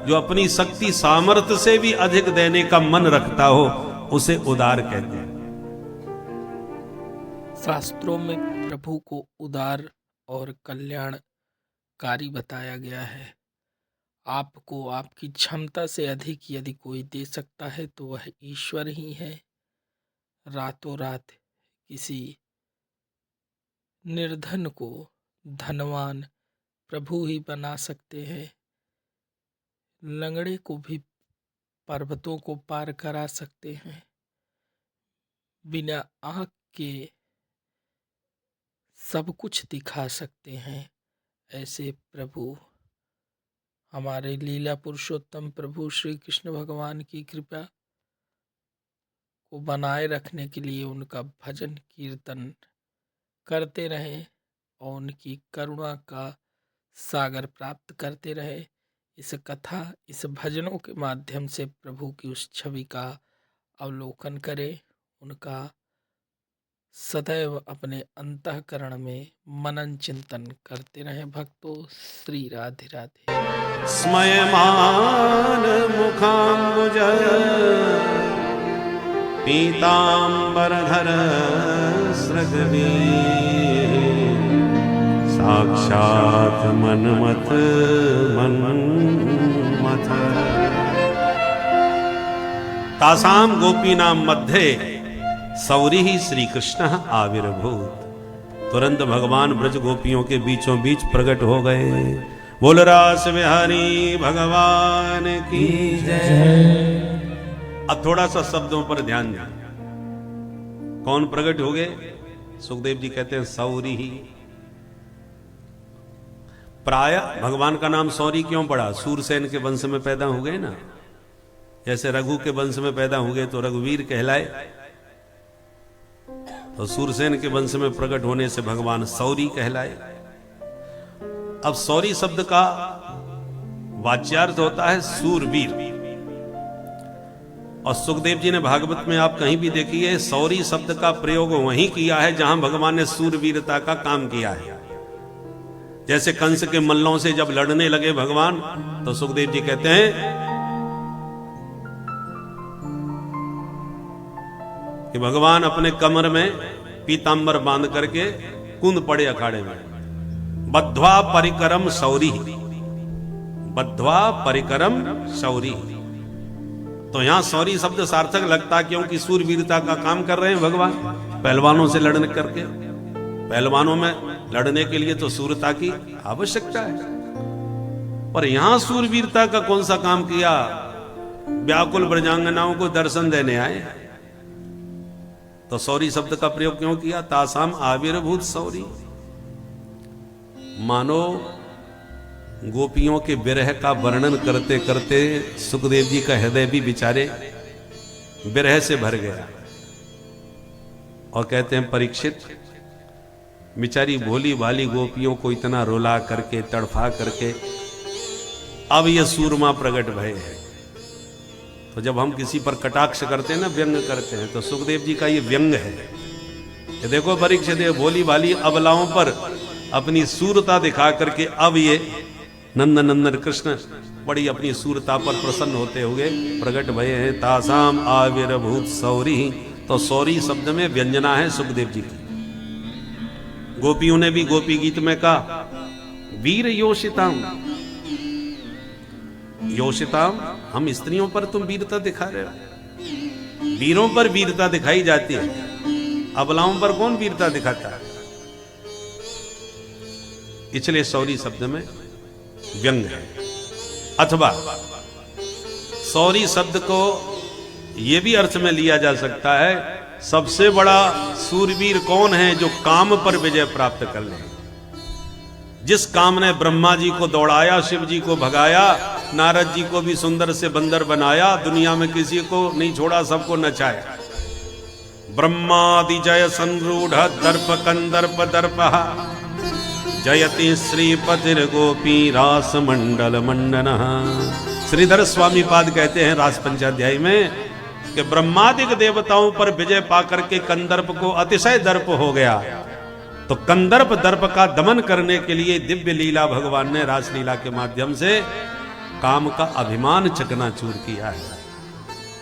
जो अपनी शक्ति सामर्थ्य से भी अधिक देने का मन रखता हो, उसे उदार कहते हैं। शास्त्रों में प्रभु को उदार और कल्याणकारी बताया गया है। आपको आपकी क्षमता से अधिक यदि कोई दे सकता है तो वह ईश्वर ही है। रातों रात किसी निर्धन को धनवान प्रभु ही बना सकते हैं। लंगड़े को भी पर्वतों को पार करा सकते हैं। बिना आँख के सब कुछ दिखा सकते हैं। ऐसे प्रभु, हमारे लीला पुरुषोत्तम प्रभु श्री कृष्ण भगवान की कृपा को बनाए रखने के लिए उनका भजन कीर्तन करते रहे और उनकी करुणा का सागर प्राप्त करते रहे। इस कथा, इस भजनों के माध्यम से प्रभु की उस छवि का अवलोकन करें, उनका सदैव अपने अंतःकरण में मनन चिंतन करते रहे। भक्तों, श्री राधे राधे। स्मयमान मुखाम्बुज पीतांबरधर सृगवी साक्षात मनमथ मन्मथ। तासाम गोपीनाम मध्ये सौरी ही श्री कृष्ण आविर्भूत। तुरंत भगवान ब्रज गोपियों के बीचों बीच प्रकट हो गए। बोल रास बिहारी भगवान की जय। अब थोड़ा सा शब्दों पर ध्यान दें। कौन प्रकट हो गए? सुखदेव जी कहते हैं सौरी ही। प्राय भगवान का नाम सौरी क्यों पड़ा? सूरसेन के वंश में पैदा हो गए ना। जैसे रघु के वंश में पैदा हो गए तो रघुवीर कहलाए, तो सूरसेन के वंश में प्रकट होने से भगवान सौरी कहलाए। अब सौरी शब्द का वाच्यार्थ होता है सूरवीर, और सुखदेव जी ने भागवत में आप कहीं भी देखिए सौरी शब्द का प्रयोग वहीं किया है जहां भगवान ने सूरवीरता का काम किया है। जैसे कंस के मल्लों से जब लड़ने लगे भगवान, तो सुखदेव जी कहते हैं कि भगवान अपने कमर में पीतांबर बांध करके कूद पड़े अखाड़े में। बद्ध्वा परिकरम सौरी, बद्ध्वा परिकरम सौरी। तो यहां सौरी शब्द सार्थक लगता क्योंकि सूरवीरता का काम कर रहे हैं भगवान, पहलवानों से लड़ने करके। पहलवानों में लड़ने के लिए तो सूरता की आवश्यकता है, पर यहां सूरवीरता का कौन सा काम किया? व्याकुल ब्रजांगनाओं को दर्शन देने आए, तो सौरी शब्द का प्रयोग क्यों किया? तासाम आविर्भूत सौरी। मानो गोपियों के विरह का वर्णन करते करते सुखदेव जी का हृदय भी बेचारे विरह से भर गया, और कहते हैं परीक्षित, बेचारी भोली भाली गोपियों को इतना रुला करके तड़फा करके अब ये सूरमा प्रकट भय है। तो जब हम किसी पर कटाक्ष करते हैं ना, व्यंग करते हैं, तो सुखदेव जी का ये व्यंग है कि देखो परीक्षित, भोली भाली अबलाओं पर अपनी सूरता दिखा करके अब ये नंदन नंदन कृष्ण बड़ी अपनी सूरता पर प्रसन्न होते हुए प्रकट भये हैं। तासाम आविर्भूत सौरी, तो सौरी शब्द में व्यंजना है सुखदेव जी की। गोपियों ने भी गोपी गीत में कहा वीर योषिताम, योषिताम, हम स्त्रियों पर तुम वीरता दिखा रहे हो। वीरों पर वीरता दिखाई जाती है, अबलाओं पर कौन वीरता दिखाता है? इसलिए सौरी शब्द में व्यंग है। अथवा सौरी शब्द को यह भी अर्थ में लिया जा सकता है, सबसे बड़ा सूरवीर कौन है? जो काम पर विजय प्राप्त कर ले। जिस काम ने ब्रह्मा जी को दौड़ाया, शिव जी को भगाया, नारद जी को भी सुंदर से बंदर बनाया, दुनिया में किसी को नहीं छोड़ा, सबको नचाया। ब्रह्मादि जय संरूढ़ दर्प कंदर्प दर्पहा जयति श्रीपतिर गोपी रास मंडल मंडन। श्रीधर स्वामी पाद कहते हैं रास पंचाध्याय में कि ब्रह्मादिक देवताओं पर विजय पाकर के कंदर्प को अतिशय दर्प हो गया। तो कंदर्प दर्प का दमन करने के लिए दिव्य लीला भगवान ने रास लीला के माध्यम से काम का अभिमान चकनाचूर किया है।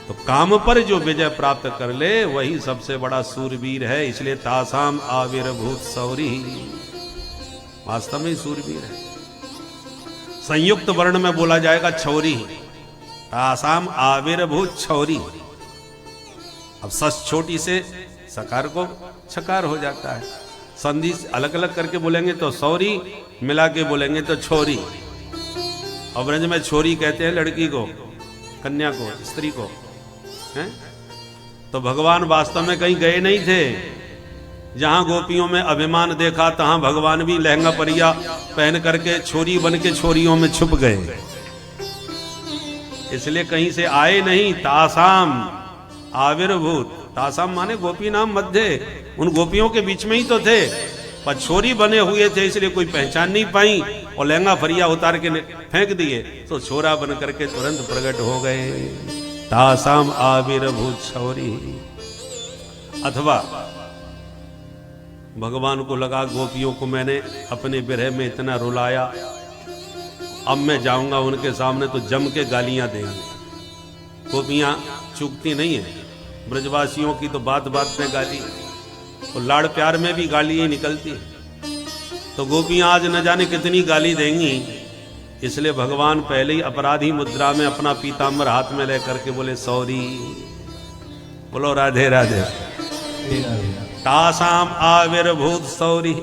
तो काम पर जो विजय प्राप्त कर ले वही सबसे बड़ा सूरवीर है। इसलिए तासाम आविर्भूत सौरी, वास्तव में सूरवीर है। संयुक्त वर्ण में बोला जाएगा छौरी, तासाम आविर्भूत छौरी। अब सस छोटी से सकार को छकार हो जाता है। संधि अलग अलग करके बोलेंगे तो सौरी, मिला के बोलेंगे तो छोरी। और ब्रज में छोरी कहते हैं लड़की को, कन्या को, स्त्री को, हैं? तो भगवान वास्तव में कहीं गए नहीं थे। जहां गोपियों में अभिमान देखा तहां भगवान भी लहंगा परिया पहन करके छोरी बन के छोरियों में छुप गए। इसलिए कहीं से आए नहीं। तासाम आविर्भूत, तासाम माने गोपी नाम मध्य, उन गोपियों के बीच में ही तो थे, पर छोरी बने हुए थे इसलिए कोई पहचान नहीं पाई, और लहंगा फरिया उतार के फेंक दिए तो छोरा बन करके तुरंत प्रकट हो गए। तासाम आविर्भूत छौरी। अथवा भगवान को लगा गोपियों को मैंने अपने विरह में इतना रुलाया, अब मैं जाऊंगा उनके सामने तो जम के गालियां देंगी। गोपियां चूकती नहीं है, ब्रजवासियों की तो बात बात में गाली, और लाड़ प्यार में भी गाली ही निकलती है। तो गोपियां आज न जाने कितनी गाली देंगी। इसलिए भगवान पहले ही अपराधी मुद्रा में अपना पीतांबर हाथ में लेकर के बोले सौरी। बोलो राधे राधे। तासाम आविर्भूत सौरी,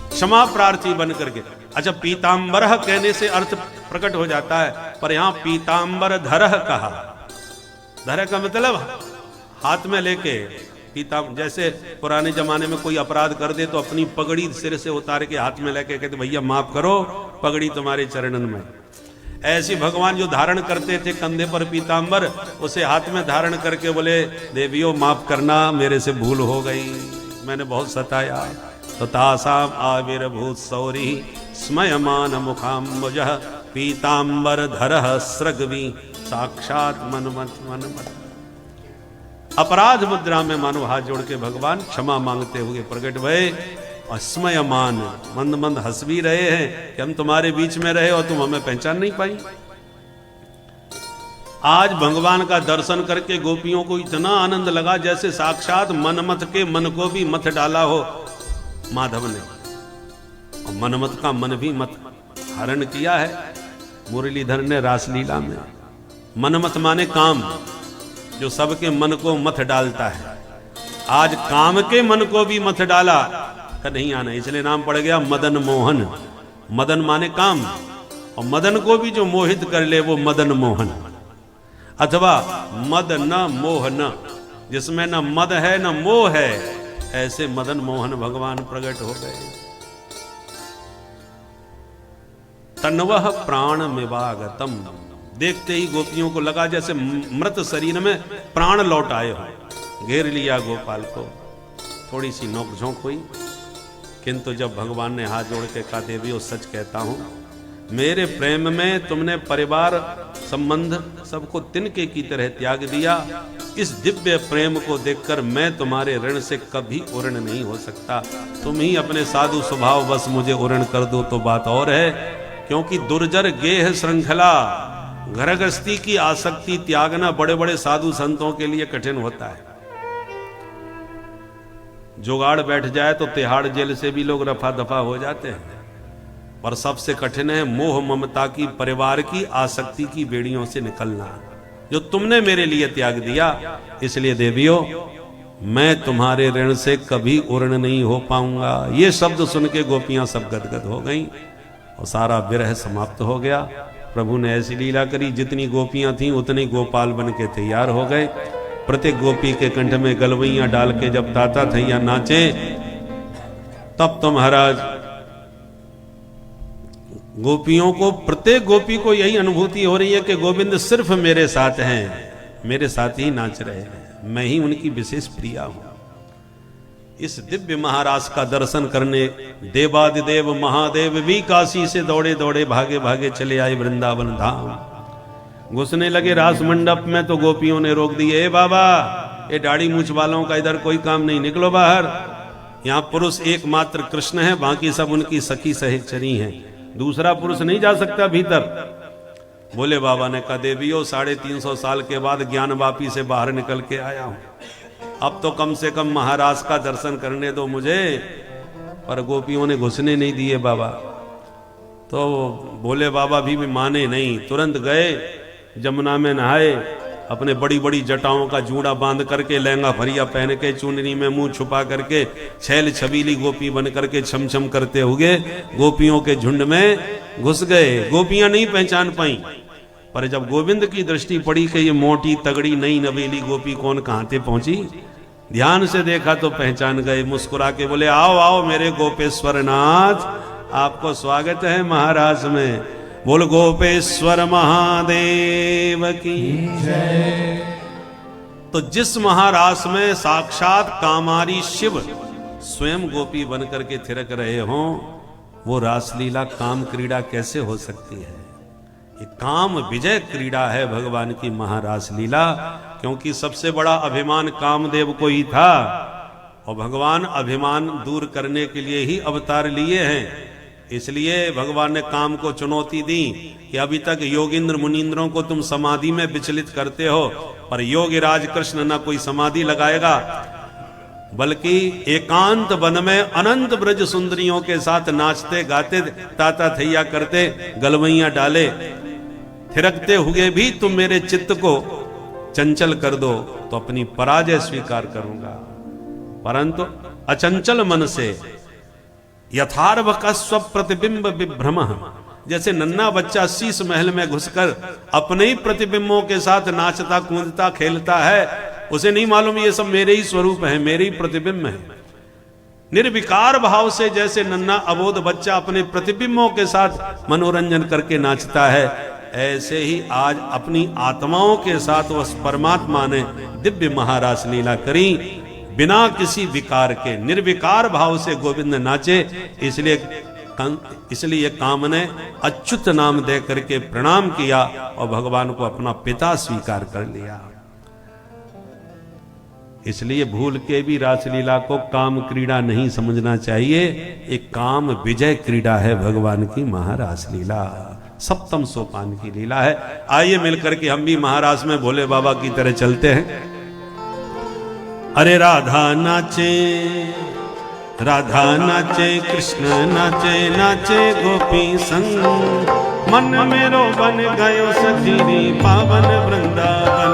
क्षमा प्रार्थी बन करके। अच्छा, पीतांबर कहने से अर्थ प्रकट हो जाता है, पर यहां पीतांबर धरह कहा। धरह का मतलब हाथ में लेके पीतांबर, जैसे पुराने जमाने में कोई अपराध कर दे तो अपनी पगड़ी सिर से उतार के हाथ में लेके कहते भैया माफ करो, पगड़ी तुम्हारे चरणन में। ऐसी भगवान जो धारण करते थे कंधे पर पीतांबर, उसे हाथ में धारण करके बोले देवियों माफ करना, मेरे से भूल हो गई, मैंने बहुत सताया। तो तासाम आविर्भूत सौरी स्मयमान मुखाम्बुज पीतांबर धरः स्रग्वी साक्षात मनमत। अपराध मुद्रा में मानो हाथ जोड़ के भगवान क्षमा मांगते हुए प्रकट भये और स्मयमान मंद मंद हंस भी रहे हैं कि हम तुम्हारे बीच में रहे और तुम हमें पहचान नहीं पाई। आज भगवान का दर्शन करके गोपियों को इतना आनंद लगा जैसे साक्षात मनमथ के मन को भी मथ डाला हो माधव ने, और मनमथ का मन भी मत हरण किया है मुरलीधर ने रासलीला में। मनमथ माने काम, जो सबके मन को मथ डालता है। आज काम के मन को भी मथ डाला कन्हैया ने, इसलिए नाम पड़ गया मदन मोहन। मदन माने काम, और मदन को भी जो मोहित कर ले वो मदन मोहन, अथवा मद न मोह न, जिसमें न मद है न मोह है, ऐसे मदन मोहन भगवान प्रकट हो गए। तन्वह प्राण मिवागतम, देखते ही गोपियों को लगा जैसे मृत शरीर में प्राण लौट आए हो। घेर लिया गोपाल को, थोड़ी सी नोकझोंक हुई, किंतु जब भगवान ने हाथ जोड़ के कहा देवी सच कहता हूं, मेरे प्रेम में तुमने परिवार संबंध सबको तिनके की तरह त्याग दिया। इस दिव्य प्रेम को देखकर मैं तुम्हारे ऋण से कभी उऋण नहीं हो सकता। तुम ही अपने साधु स्वभाव बस मुझे उऋण कर दो तो बात और है, क्योंकि दुर्जर गेह श्रृंखला घर गृहस्थी की आसक्ति त्यागना बड़े बड़े साधु संतों के लिए कठिन होता है। जुगाड़ बैठ जाए तो तिहाड़ जेल से भी लोग रफा दफा हो जाते हैं, पर सबसे कठिन है मोह ममता की, परिवार की आसक्ति की बेड़ियों से निकलना, जो तुमने मेरे लिए त्याग दिया। इसलिए देवियों मैं तुम्हारे ऋण से कभी उऋण नहीं हो पाऊंगा। ये शब्द सुन के गोपियां सब गदगद हो गईं और सारा विरह समाप्त हो गया। प्रभु ने ऐसी लीला करी, जितनी गोपियां थीं उतनी गोपाल बन के तैयार हो गए। प्रत्येक गोपी के कंठ में गलवैया डाल के जब ताता थैया नाचे, तब तो महाराज गोपियों को, प्रत्येक गोपी को यही अनुभूति हो रही है कि गोविंद सिर्फ मेरे साथ हैं, मेरे साथ ही नाच रहे हैं, मैं ही उनकी विशेष प्रिया हूं। इस दिव्य महाराज का दर्शन करने देवादिदेव महादेव भी काशी से दौड़े दौड़े भागे भागे चले आए वृंदावन धाम। घुसने लगे रास मंडप में तो गोपियों ने रोक दिए, ए बाबा ये दाढ़ी मूछ वालों का इधर कोई काम नहीं, निकलो बाहर। यहाँ पुरुष एकमात्र कृष्ण है, बाकी सब उनकी सखी सहचरी हैं, दूसरा पुरुष नहीं जा सकता भीतर। बोले बाबा ने कहा देवियों 350 साल के बाद ज्ञान वापी से बाहर निकल के आया हूं, अब तो कम से कम महाराज का दर्शन करने दो मुझे। पर गोपियों ने घुसने नहीं दिए बाबा। तो बोले बाबा भी माने नहीं, तुरंत गए जमुना में नहाए, अपने बड़ी बड़ी जटाओं का जूड़ा बांध करके, लहंगा फरिया पहन के, चुनरी में मुंह छुपा करके, छैल छबीली गोपी बन करके छम छम करते हुए गोपियों के झुंड में घुस गए। गोपियां नहीं पहचान पाई, पर जब गोविंद की दृष्टि पड़ी कि ये मोटी तगड़ी नई नवेली गोपी कौन कहां से पहुंची, ध्यान से देखा तो पहचान गए। मुस्कुरा के बोले आओ आओ मेरे गोपेश्वर नाथ, आपको स्वागत है महाराज में। बोल गोपेश्वर महादेव की जय। तो जिस महारास में साक्षात कामारी शिव स्वयं गोपी बन करके थिरक रहे हों, वो रासलीला काम क्रीड़ा कैसे हो सकती है? ये काम विजय क्रीड़ा है भगवान की महारास लीला, क्योंकि सबसे बड़ा अभिमान कामदेव को ही था और भगवान अभिमान दूर करने के लिए ही अवतार लिए हैं। इसलिए भगवान ने काम को चुनौती दी कि अभी तक योगिंद्र मुनींद्रों को तुम समाधि में विचलित करते हो, पर योगिराज कृष्ण न कोई समाधि लगाएगा, बल्कि एकांत वन में अनंत ब्रज सुंदरियों के साथ नाचते गाते ताता थैया करते गलवैया डाले थिरकते हुए भी तुम मेरे चित्त को चंचल कर दो तो अपनी पराजय स्वीकार करूंगा। परंतु अचंचल मन से यथार्व का स्वप्रतिबिंब विभ्रम, जैसे नन्हा बच्चा शीश महल में घुसकर अपने ही प्रतिबिंबों के साथ नाचता कूदता खेलता है, उसे नहीं मालूम ये सब मेरे ही स्वरूप है, मेरे ही प्रतिबिंब है। निर्विकार भाव से जैसे नन्हा अबोध बच्चा अपने प्रतिबिंबों के साथ मनोरंजन करके नाचता है, ऐसे ही आज अपनी आत्माओं के साथ उस परमात्मा ने दिव्य महारास लीला करी, बिना किसी विकार के निर्विकार भाव से गोविंद नाचे। इसलिए काम ने अच्युत नाम दे करके प्रणाम किया और भगवान को अपना पिता स्वीकार कर लिया। इसलिए भूल के भी रासलीला को काम क्रीड़ा नहीं समझना चाहिए। एक काम विजय क्रीड़ा है भगवान की महारास लीला, सप्तम सोपान की लीला है। आइए मिलकर के हम भी महारास में भोले बाबा की तरह चलते हैं। अरे राधा नाचे, राधा नाचे, कृष्ण नाचे, नाचे गोपी संग, मन मेरो बन गयो सखीरी पावन वृंदावन।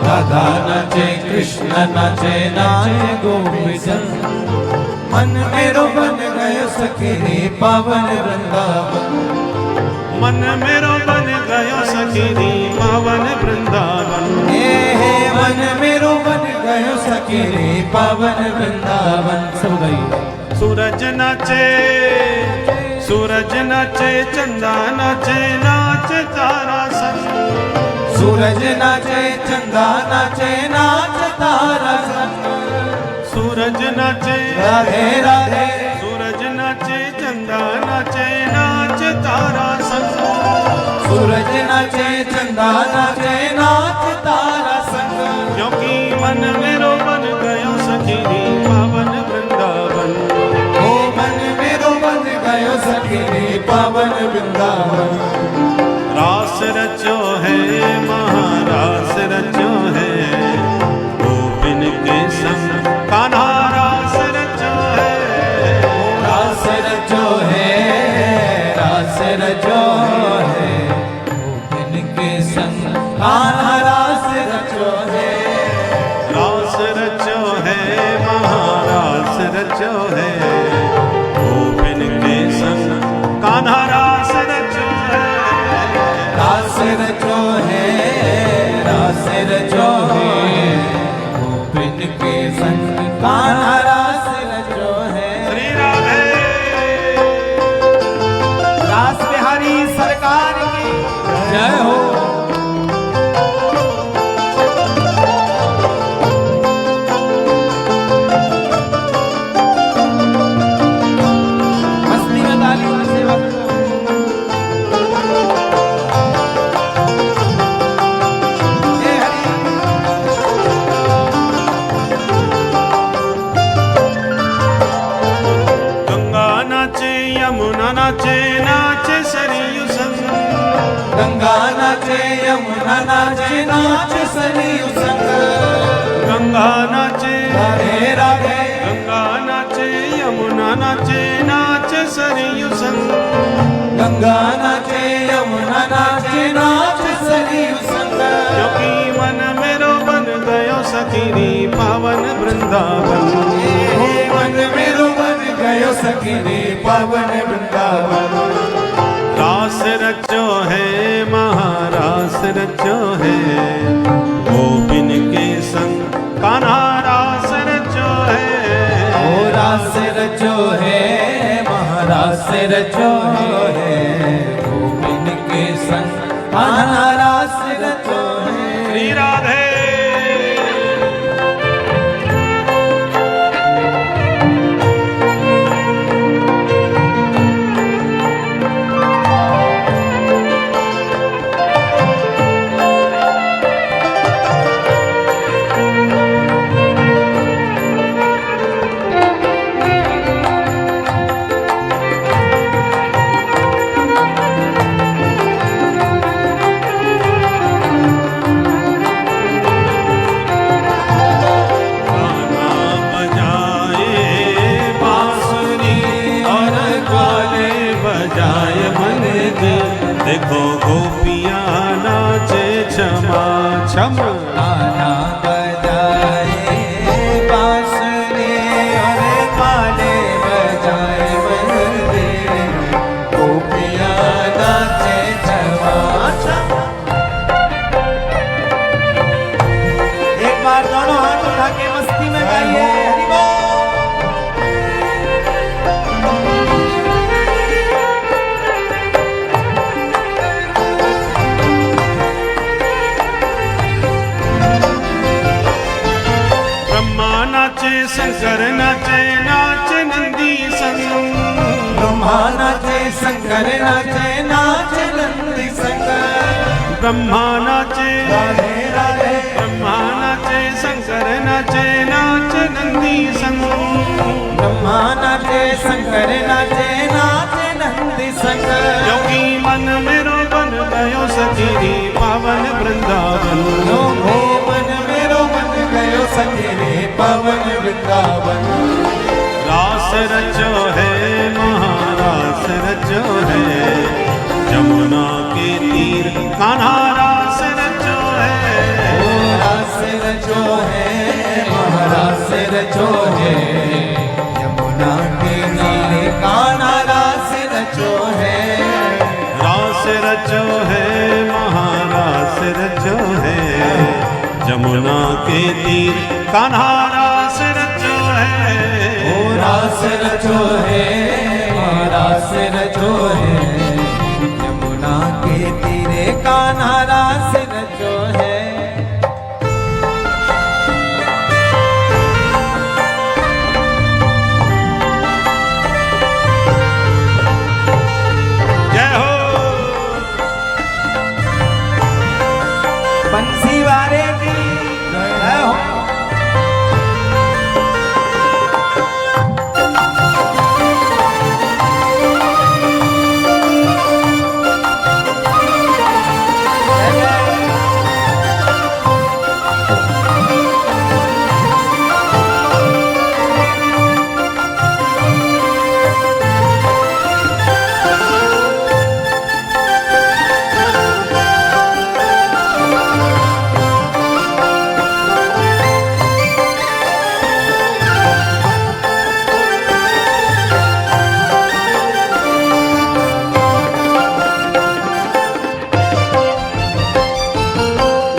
राधा नाचे, कृष्ण नाचे, नाचे गोपी संग, मन मेरो बन गयो सखीरी पावन वृंदावन। मन मेरो बन गयो सखीरी पावन वृंदावन। मन मेरो बन गयो सखीरी पावन वृंदावन। सब गाइए। सूरज नाचे, सूरज नाचे, चंदा नाचे, नाचे तारा संग। सूरज नाचे, चंदा नाचे, नाच तारा संग। सूरज नाचे, राधे राधे। सूरज नाचे, चंदा नाचे, नाच तारा संग। सूरज नाचे, चंदा नाचे, नाच तारा संग। क्योंकि मन मेरो बन गयो सखीरी पावन वृंदावन। ओ मन मेरो बन गयो सखीरी पावन वृंदावन। रास रचो है महारास रचो है, गोपिन के संग कान्हा रास रचो है। रास रचो है, रास रचो है, गोपिन के संग कान्हा रास रचो है। रास रचो है महारास रचो है, गोपिन के संग कान्हा रास रचो है। रास रचो है, रास रचो है, गोपिन के संग कान्हा रास रचो है। श्री राधे। रास बिहारी सरकार की जय हो। मस्ती में ताली और सेवा करो। जय हरि। गंगा नाचे, यमुना नाचे, नाचे सरयू संग। गंगा नाचे, यमुना नाचे, नाच सरयू संग। गंगा नाचे, राधे राधे। गंगा नाचे, यमुना नाचे, नाचे सरयू संग। गंगा नाचे, यमुना नाचे, नाच सरयू संग। क्योंकि मन मेरो बन गयो सखीरी पावन वृंदावन। हे मन मेरो बन गयो सखीरी पावन वृंदावन। रास रचो है महारास रचो है, गोपिन के संग कान्हा रास रचो है। ओ रास रचो है, महारास रचो है, गोपिन के संग कान्हा रास रचो है। श्री राधे। देखो गोपियां नाचे क्षमा क्षम। गाना बजाए बांसुरी और ताले बजाए बंदे, गोपियां नाचे क्षमा क्षम। एक बार दोनों हाथ उठा के मस्ती में गाइए हरि बोल। शंकर नाचे नाचे नंदी शंकर ब्रह्मा नाचे राधे राधे ब्रह्मा नाचे शंकर नाचे नाचे नंदी संग ब्रह्मा नाचे शंकर नाचे नाचे नंदी शंकर योगी मन मेरो बन गयो सखी पावन वृंदावन योगी मन मेरो बन गयो सखी पावन वृंदावन रास रचो है महारास रचो है जमुना के तीर कान्हा रास रचो है रास रचो है महारास रचो है यमुना के तीरे कान्हा रास रचो है रास रचो है महारास रचो है जमुना के तीर कान्हा रास रचो है रास रचो है रास रचो है यमुना के तीरे कान्हा रास रचो है जय हो बंसी वाले की जय हो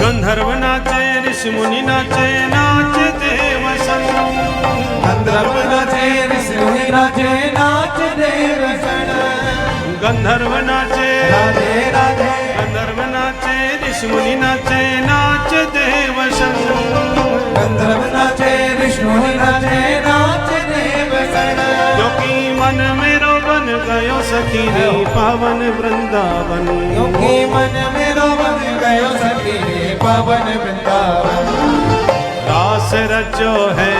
गंधर्व नाचे ऋषि मुनि नाचे नाचे देव संग गंधर्व नाचे ऋषि मुनि नाचे नाचे देव सन गंधर्व नाचे राधे राधे गंधर्व नाचे ऋषि मुनि नाचे नाचे देव संग गंधर्व नाचे ऋषि मुनि नाचे नाचे देव सन क्योंकि मन मेरो बन गयो सखी रे पावन वृंदावन क्योंकि मन मेरो बन गयो सखी रे पावन वृंदावन रास रचो है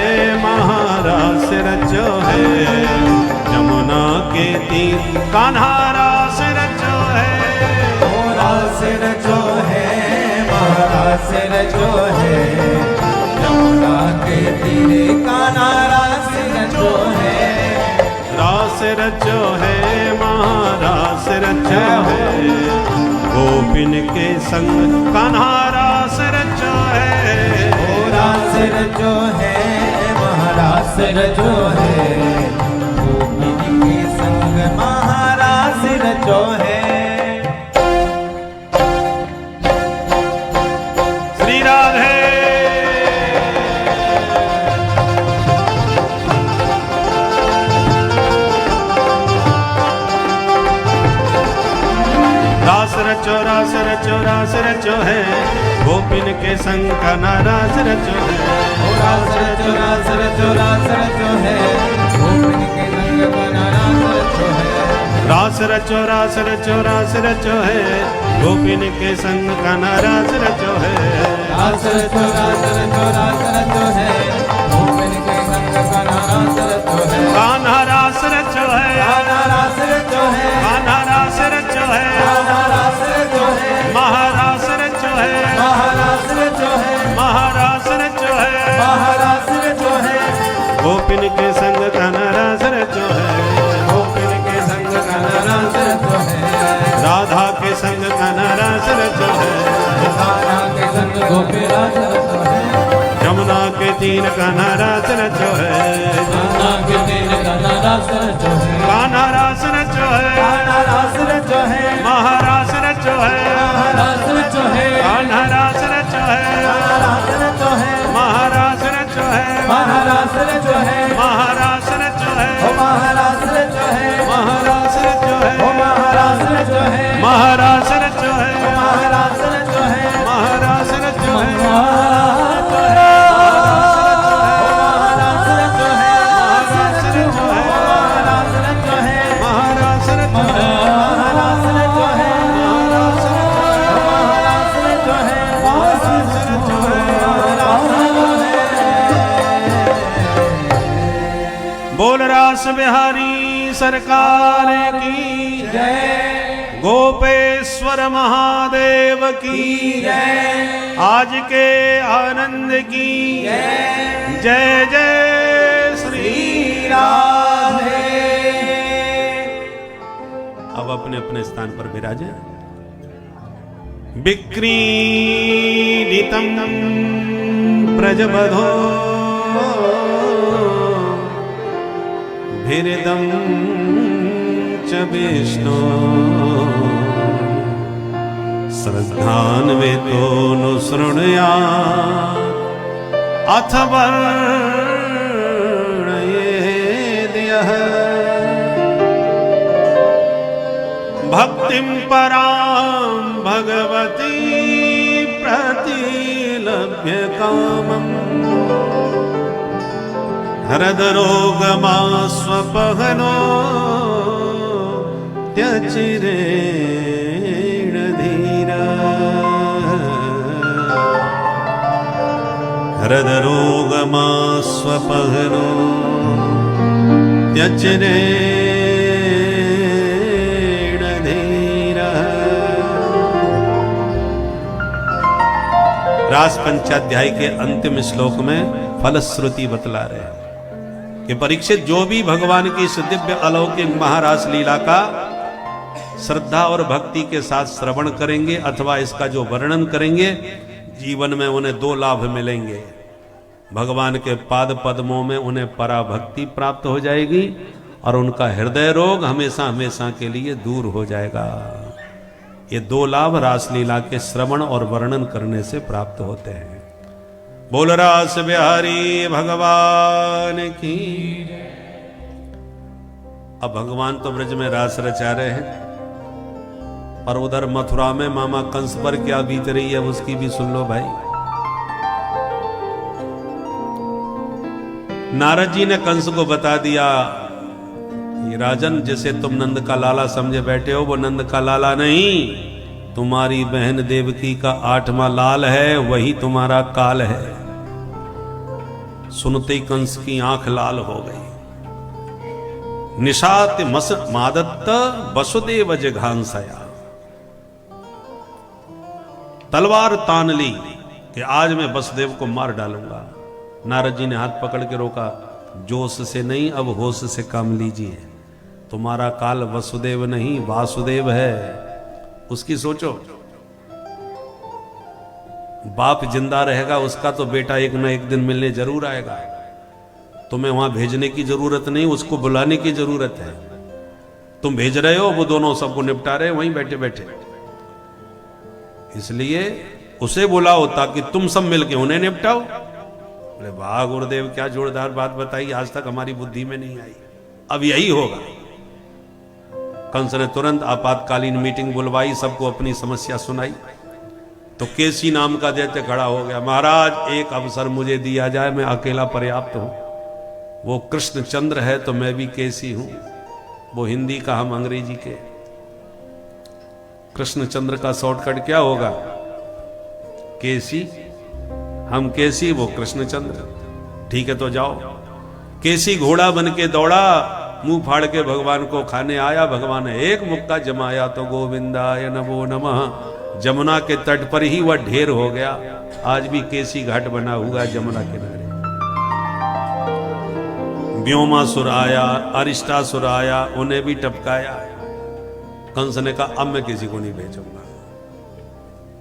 महारास रचो है जमुना के तीर कान्हा रास रचो है रास रचो है महारास रचो है यमुना के तीरे कान्हा रास रचो है रास रचो है महारास रचो है गोपिन के संग कान्हा रास रचो है रास रचो है महारास रचो है गोपिनी के संग महारास रचो है श्री राधे रास रचो है गोपिन के संग कान्हा रास रचो है रास रचो रास रचो रास रचो है गोपिनी के संग कान्हा रास रचो है रास रचो रास रचो रास रचो है गोपिन के संग कान्हा रास रचो है रास रचो रास रचो रास रचो है गोपिनी के संग कान्हा रास रचो है कान्हा रास रचो है कान्हा रास रचो है कान्हा रास रचो है कान्हा रास रचो है महारास रचो है महारास रचो है महारास रचो है महारास रचो है गोपिन के संग कान्हा रास रचो है गोपिन के संग कान्हा रास रचो है राधा के संग कान्हा रास रचो है राधा के संग गोपी रास रचो है यमुना के तीन कान्हा रास रचो है यमुना के तीन कान्हा रास रचो है कान्हा रास रचो है कान्हा रास रचो है महारास रचो है महारास रचो है कान्हा रास रचो है महारास रचो है महारास रचो है महारास रचो है महारास रचो है ओ महारास रचो है महारास रचो है ओ महारास रचो है महारास रचो है महारास रचो है महारास रचो है महारास रचो है महारास रचो है महारास रचो है महारास रचो है महारास रचो है रास बिहारी सरकार की जय। गोपेश्वर महादेव की जय। आज के आनंद की जय। जय जय श्री राधे। अब अपने अपने स्थान पर विराजे। विक्रीडितं प्रजबधो भिरिदं च विष्णो श्रद्धान्वितो नु शृणुयात् अथ वर्णयेद्यः भक्तिं परां भगवती प्रतिलभ्य कामम् हृदरोगमास्वपहनो त्यचिरेण धीरा हृदरोगमास्वपहनो त्यचिरेण धीरा। रास पंचाध्याय के अंतिम श्लोक में फलश्रुति बतला रहे हैं कि परीक्षित जो भी भगवान की इस दिव्य अलौकिक महारास लीला का श्रद्धा और भक्ति के साथ श्रवण करेंगे अथवा इसका जो वर्णन करेंगे, जीवन में उन्हें दो लाभ मिलेंगे। भगवान के पाद पद्मों में उन्हें पराभक्ति प्राप्त हो जाएगी और उनका हृदय रोग हमेशा हमेशा के लिए दूर हो जाएगा। ये दो लाभ रासलीला के श्रवण और वर्णन करने से प्राप्त होते हैं। बोल रास बिहारी भगवान की। अब भगवान तो ब्रज में रास रचा रहे हैं, पर उधर मथुरा में मामा कंस पर क्या बीत रही है उसकी भी सुन लो भाई। नारद जी ने कंस को बता दिया, ये राजन जिसे तुम नंद का लाला समझे बैठे हो वो नंद का लाला नहीं, तुम्हारी बहन देवकी का 8वां लाल है, वही तुम्हारा काल है। सुनते ही कंस की आंख लाल हो गई। निशात मस मादत्त वसुदेव जघांसया, तलवार तान ली कि आज मैं वसुदेव को मार डालूंगा। नारद जी ने हाथ पकड़ के रोका, जोश से नहीं अब होश से काम लीजिए। तुम्हारा काल वसुदेव नहीं वासुदेव है, उसकी सोचो। बाप जिंदा रहेगा उसका तो बेटा एक ना एक दिन मिलने जरूर आएगा। तुम्हें वहां भेजने की जरूरत नहीं, उसको बुलाने की जरूरत है। तुम भेज रहे हो, वो दोनों सबको निपटा रहे वहीं बैठे बैठे। इसलिए उसे बुलाओ ताकि तुम सब मिलके उन्हें निपटाओ। बोले वाह गुरुदेव, क्या जोरदार बात बताई, आज तक हमारी बुद्धि में नहीं आई। अब यही होगा। कंस ने तुरंत आपातकालीन मीटिंग बुलवाई, सबको अपनी समस्या सुनाई। तो केसी नाम का दैत्य खड़ा हो गया, महाराज एक अवसर मुझे दिया जाए, मैं अकेला पर्याप्त हूं। वो कृष्णचंद्र है तो मैं भी केसी हूं, वो हिंदी का हम अंग्रेजी के। कृष्णचंद्र का शॉर्टकट क्या होगा? केसी, हम केसी वो कृष्णचंद्र। ठीक है तो जाओ। केसी घोड़ा बन के दौड़ा, मुंह फाड़ के भगवान को खाने आया। भगवान ने एक मुक्का जमाया तो गोविंदाय नमो नमः, जमुना के तट पर ही वह ढेर हो गया। आज भी केसी घाट बना हुआ जमुना किनारे। व्योमासुर आया, अरिष्टासुर आया, उन्हें भी टपकाया। कंस ने कहा अब मैं किसी को नहीं भेजूंगा,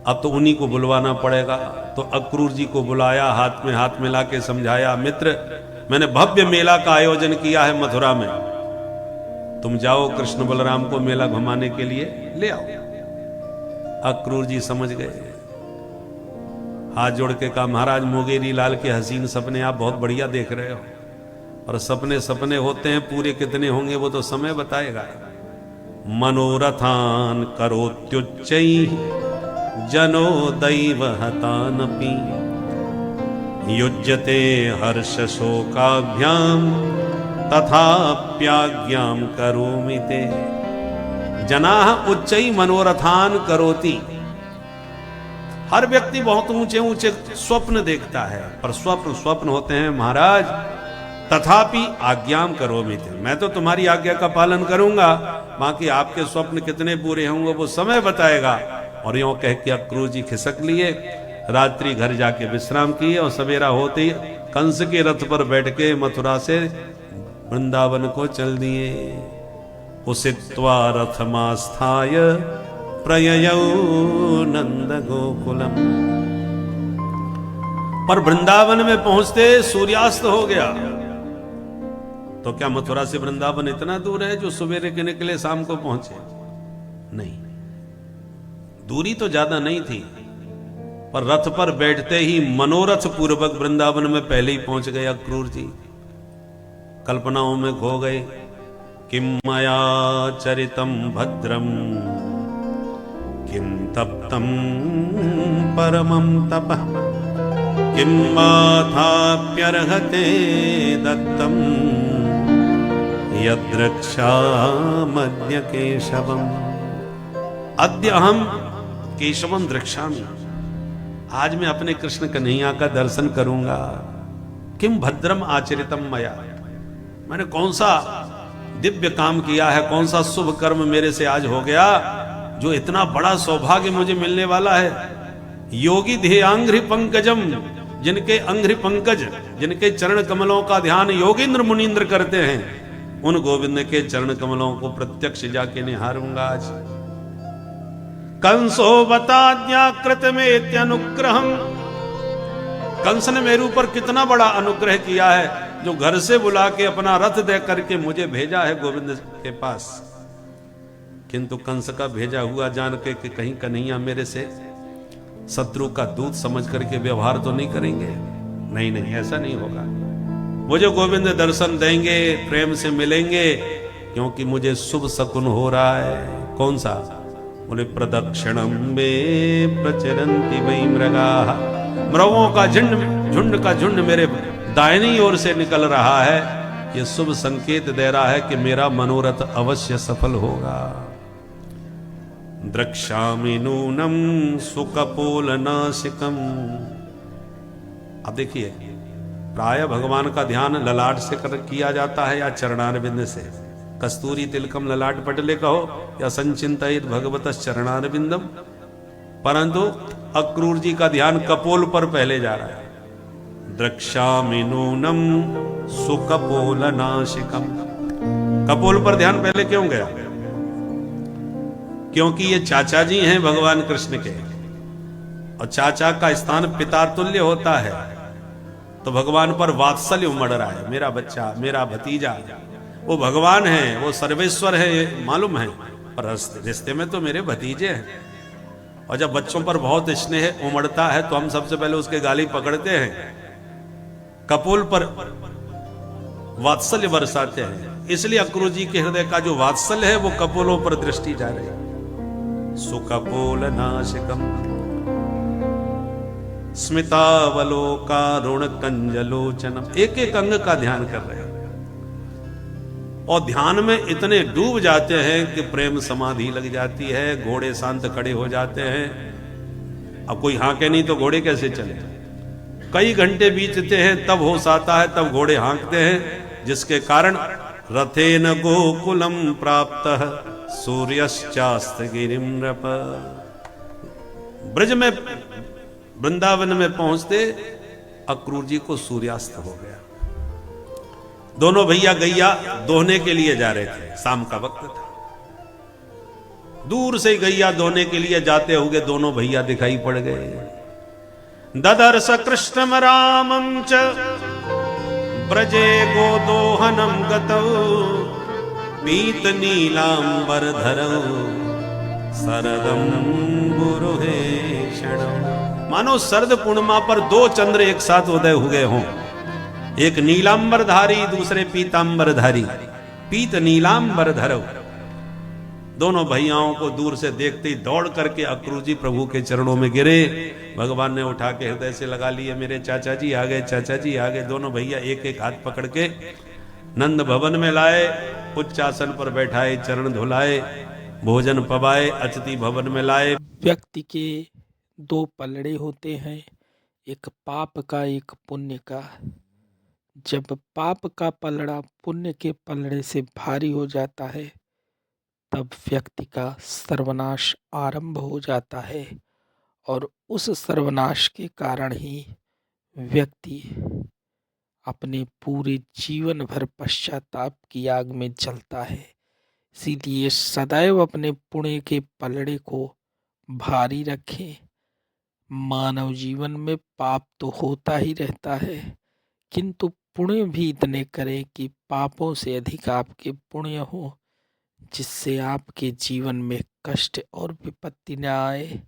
अब तो उन्हीं को बुलवाना पड़ेगा। तो अक्रूर जी को बुलाया, हाथ में हाथ मिला के समझाया, मित्र मैंने भव्य मेला का आयोजन किया है मथुरा में, तुम जाओ कृष्ण बलराम को मेला घुमाने के लिए ले आओ। अक्रूर जी समझ गए, हाथ जोड़ के कहा महाराज मोगेरी लाल के हसीन सपने आप बहुत बढ़िया देख रहे हो, और सपने सपने होते हैं, पूरे कितने होंगे वो तो समय बताएगा। मनोरथान करोत्युच्चै जनो दैव हतानपि, युज्यते हर्ष शोकाभ्याम तथाप्याज्ञाम करोमि ते। जनाः उच्चै मनोरथान करोति। हर व्यक्ति बहुत ऊंचे ऊंचे स्वप्न देखता है, पर स्वप्न स्वप्न होते हैं महाराज। तथापि आज्ञाम करोमि ते, मैं तो तुम्हारी आज्ञा का पालन करूंगा, बाकी आपके स्वप्न कितने पूरे होंगे वो समय बताएगा। और यूं कह के अक्रूर जी खिसक लिए, रात्रि घर जाके विश्राम किए और सवेरा होते ही कंस के रथ पर बैठ के मथुरा से वृंदावन को चल दिए। उसित्वा रथमास्थाय प्रययौ नंद गोकुलम। पर वृंदावन में पहुंचते सूर्यास्त हो गया। तो क्या मथुरा से वृंदावन इतना दूर है जो सवेरे के निकले शाम को पहुंचे? नहीं, दूरी तो ज्यादा नहीं थी, पर रथ पर बैठते ही मनोरथ पूर्वक वृंदावन में पहले ही पहुंच गए अक्रूर जी। कल्पनाओं में खो गए। किम मया चरितम भद्रम किम तप्तम परमं तपः किम माथाप्यर्हते दत्तम यद्रक्षामद्य केशवम। अद्य अहम केशवम द्रक्ष्यामि, आज मैं अपने कृष्ण कन्हैया का दर्शन करूंगा। किम भद्रम आचरितम मया, मैंने कौन सा दिव्य काम किया है, कौन सा शुभ कर्म मेरे से आज हो गया जो इतना बड़ा सौभाग्य मुझे मिलने वाला है। योगी ध्येयांघ्रि पंकजम, जिनके अंघ्रि पंकज, जिनके चरण कमलों का ध्यान योगींद्र मुनींद्र करते हैं, उन गोविंद के चरण कमलों को प्रत्यक्ष जाके निहारूंगा आज। कंसो बताज्ञाकृत में अनुग्रहम, कंस ने मेरे ऊपर कितना बड़ा अनुग्रह किया है जो घर से बुला के अपना रथ दे करके मुझे भेजा है गोविंद के पास। किंतु कंस का भेजा हुआ जान के कि कहीं कन्हैया मेरे से शत्रु का दूत समझ करके व्यवहार तो नहीं करेंगे। नहीं नहीं, ऐसा नहीं होगा। मुझे गोविंद दर्शन देंगे, प्रेम से मिलेंगे, क्योंकि मुझे शुभ शकुन हो रहा है। कौन सा? बोले प्रदक्षिणम में प्रचरंती वही मृगा, मृगों का झुंड का झुंड मेरे दाहिनी ओर से निकल रहा है। ये शुभ संकेत दे रहा है कि मेरा मनोरथ अवश्य सफल होगा। द्रक्ष्यामि नूनम सुकपोल नासिकम। अब देखिए, प्राय भगवान का ध्यान ललाट से किया जाता है या चरणारविंद से। कस्तूरी तिलकम ललाट पटले कहो या संचिंतित भगवत चरणारविंदम, परंतु अक्रूर जी का ध्यान कपोल पर पहले जा रहा है। द्रक्ष्यामि नूनम सुकपोल नासिकम। कपोल पर ध्यान पहले क्यों गया? क्योंकि ये चाचा जी हैं भगवान कृष्ण के, और चाचा का स्थान पिता तुल्य होता है। तो भगवान पर वात्सल्य उमड़ रहा है, मेरा बच्चा, मेरा भतीजा। वो भगवान है, वो सर्वेश्वर है, ये मालूम है, पर रिश्ते में तो मेरे भतीजे हैं। और जब बच्चों पर बहुत स्नेह उमड़ता है तो हम सबसे पहले उसके गाली पकड़ते हैं, कपोल पर वात्सल्य बरसाते हैं। इसलिए अक्रूर जी के हृदय का जो वात्सल्य है वो कपोलों पर दृष्टि जा रही है। सुकपोल नासिकम स्मितावलोकारुण कंजलोचनम। एक एक अंग का ध्यान कर रहे हैं और ध्यान में इतने डूब जाते हैं कि प्रेम समाधि लग जाती है, घोड़े शांत खड़े हो जाते हैं। अब कोई हाँके नहीं तो घोड़े कैसे चले? कई घंटे बीतते हैं तब होश आता है, तब घोड़े हाँकते हैं, जिसके कारण रथेन गोकुलम प्राप्त सूर्यश्चास्त गिरिम नृप। ब्रज में वृंदावन में पहुंचते अक्रूर जी को सूर्यास्त हो गया। दोनों भैया गैया दोहने के लिए जा रहे थे, शाम का वक्त था। दूर से गैया दोहने के लिए जाते हुए दोनों भैया दिखाई पड़ गए। ददर्श कृष्णम रामं च ब्रजे गोदोहनम गतौ पीत नीलांबर धरौ सरदम गुरुहेषणम्। मानो शरद पूर्णिमा पर दो चंद्र एक साथ उदय हुए हों, एक नीलांबरधारी दूसरे पीतांबरधारी। पीत नीलांबर धरौ। दोनों भैयाओं को दूर से देखते ही दौड़ करके अक्रूर जी प्रभु के चरणों में गिरे। भगवान ने उठा के हृदय से लगा लिए, मेरे चाचा जी आ गए, चाचा जी आ गए। दोनों भैया एक एक हाथ पकड़ के नंद भवन में लाए, उच्च आसन पर बैठाए, चरण धुलाए, भोजन पवाए, अतिथि भवन में लाए। व्यक्ति के दो पलड़े होते हैं, एक पाप का, एक पुण्य का। जब पाप का पलड़ा पुण्य के पलड़े से भारी हो जाता है, तब व्यक्ति का सर्वनाश आरंभ हो जाता है और उस सर्वनाश के कारण ही व्यक्ति अपने पूरे जीवन भर पश्चाताप की आग में जलता है। इसीलिए सदैव अपने पुण्य के पलड़े को भारी रखें। मानव जीवन में पाप तो होता ही रहता है, किंतु पुण्य भी इतने करें कि पापों से अधिक आपके पुण्य हो, जिससे आपके जीवन में कष्ट और विपत्ति न आए।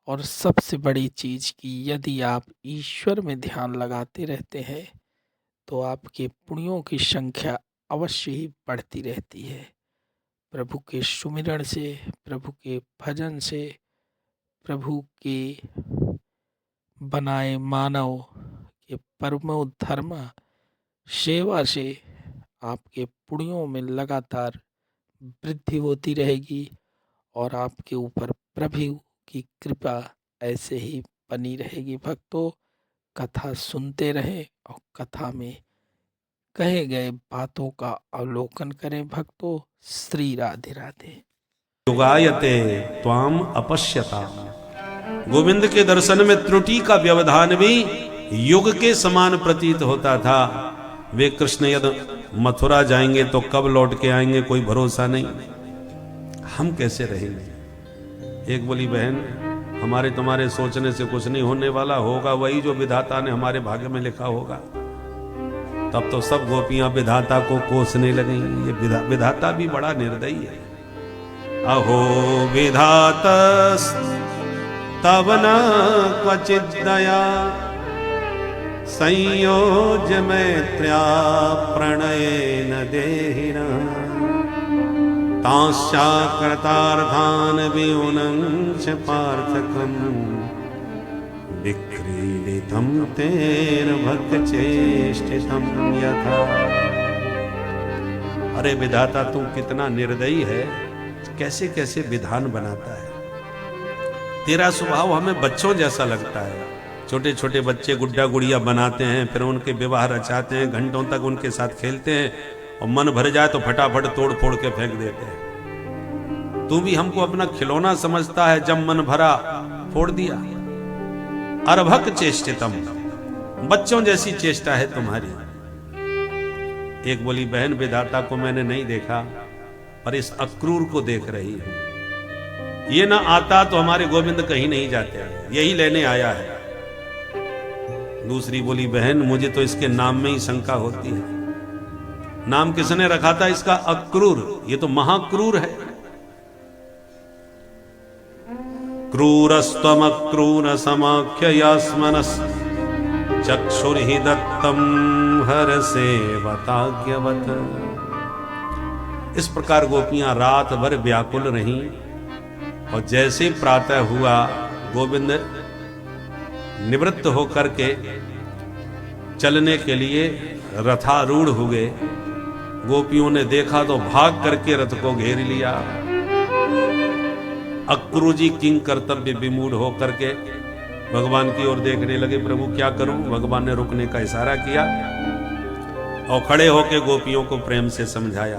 और सबसे बड़ी चीज कि यदि आप ईश्वर में ध्यान लगाते रहते हैं, तो आपके पुण्यों की संख्या अवश्य ही बढ़ती रहती है। प्रभु के सुमिरन से, प्रभु के भजन से, प्रभु के बनाए मानव के परमो धर्म सेवा से आपके पुण्यों में लगातार वृद्धि होती रहेगी और आपके ऊपर प्रभु की कृपा ऐसे ही बनी रहेगी। भक्तों, कथा सुनते रहें और कथा में कहे गए बातों का अवलोकन करें। भक्तों, श्री राधे राधे। युगायते त्वाम अपश्यता। गोविंद के दर्शन में त्रुटि का व्यवधान भी युग के समान प्रतीत होता था। वे कृष्ण यदि मथुरा जाएंगे तो कब लौट के आएंगे, कोई भरोसा नहीं। हम कैसे रहेंगे? एक बोली, बहन, हमारे तुम्हारे सोचने से कुछ नहीं होने वाला, होगा वही जो विधाता ने हमारे भाग्य में लिखा होगा। तब तो सब गोपियां विधाता को कोसने लगेंगी। ये विधाता भी बड़ा निर्दयी है। अहो विधातस तब न क्वचित दया, संयोज्य मैत्र्या प्रणयेन देहिना, तांश्चा कृतार्थान विउनंच पार्थकम, विक्रीडितम तेन भक्त चेष्टितम यथा। अरे विधाता, तू कितना निर्दयी है, कैसे कैसे विधान बनाता है। तेरा स्वभाव हमें बच्चों जैसा लगता है। छोटे छोटे बच्चे गुड्डा गुड़िया बनाते हैं, फिर उनके विवाह रचाते हैं, घंटों तक उनके साथ खेलते हैं और मन भर जाए तो फटाफट तोड़ फोड़ के फेंक देते हैं। तू भी हमको अपना खिलौना समझता है, जब मन भरा फोड़ दिया। अर्भक चेष्टितम, बच्चों जैसी चेष्टा है तुम्हारी। एक बोली, बहन, विधाता को मैंने नहीं देखा, पर इस अक्रूर को देख रही हूं। ये ना आता तो हमारे गोविंद कहीं नहीं जाते, यही लेने आया है। दूसरी बोली, बहन, मुझे तो इसके नाम में ही शंका होती है। नाम किसने रखा था इसका? अक्रूर। ये तो महाक्रूर है। क्रूरस्त्वमक्रूर समाख्य यास्मनस्, चक्षुर्हि दत्तम हर सेवताज्ञवत्। इस प्रकार गोपियां रात भर व्याकुल रहीं और जैसे प्रातः हुआ, गोविंद निवृत्त होकर के चलने के लिए रथारूढ़ हुए। गोपियों ने देखा तो भाग करके रथ को घेर लिया। अक्रूर जी किंग कर्तव्य विमूढ़ होकर के भगवान की ओर देखने लगे। प्रभु क्या करूं? भगवान ने रुकने का इशारा किया और खड़े होकर गोपियों को प्रेम से समझाया।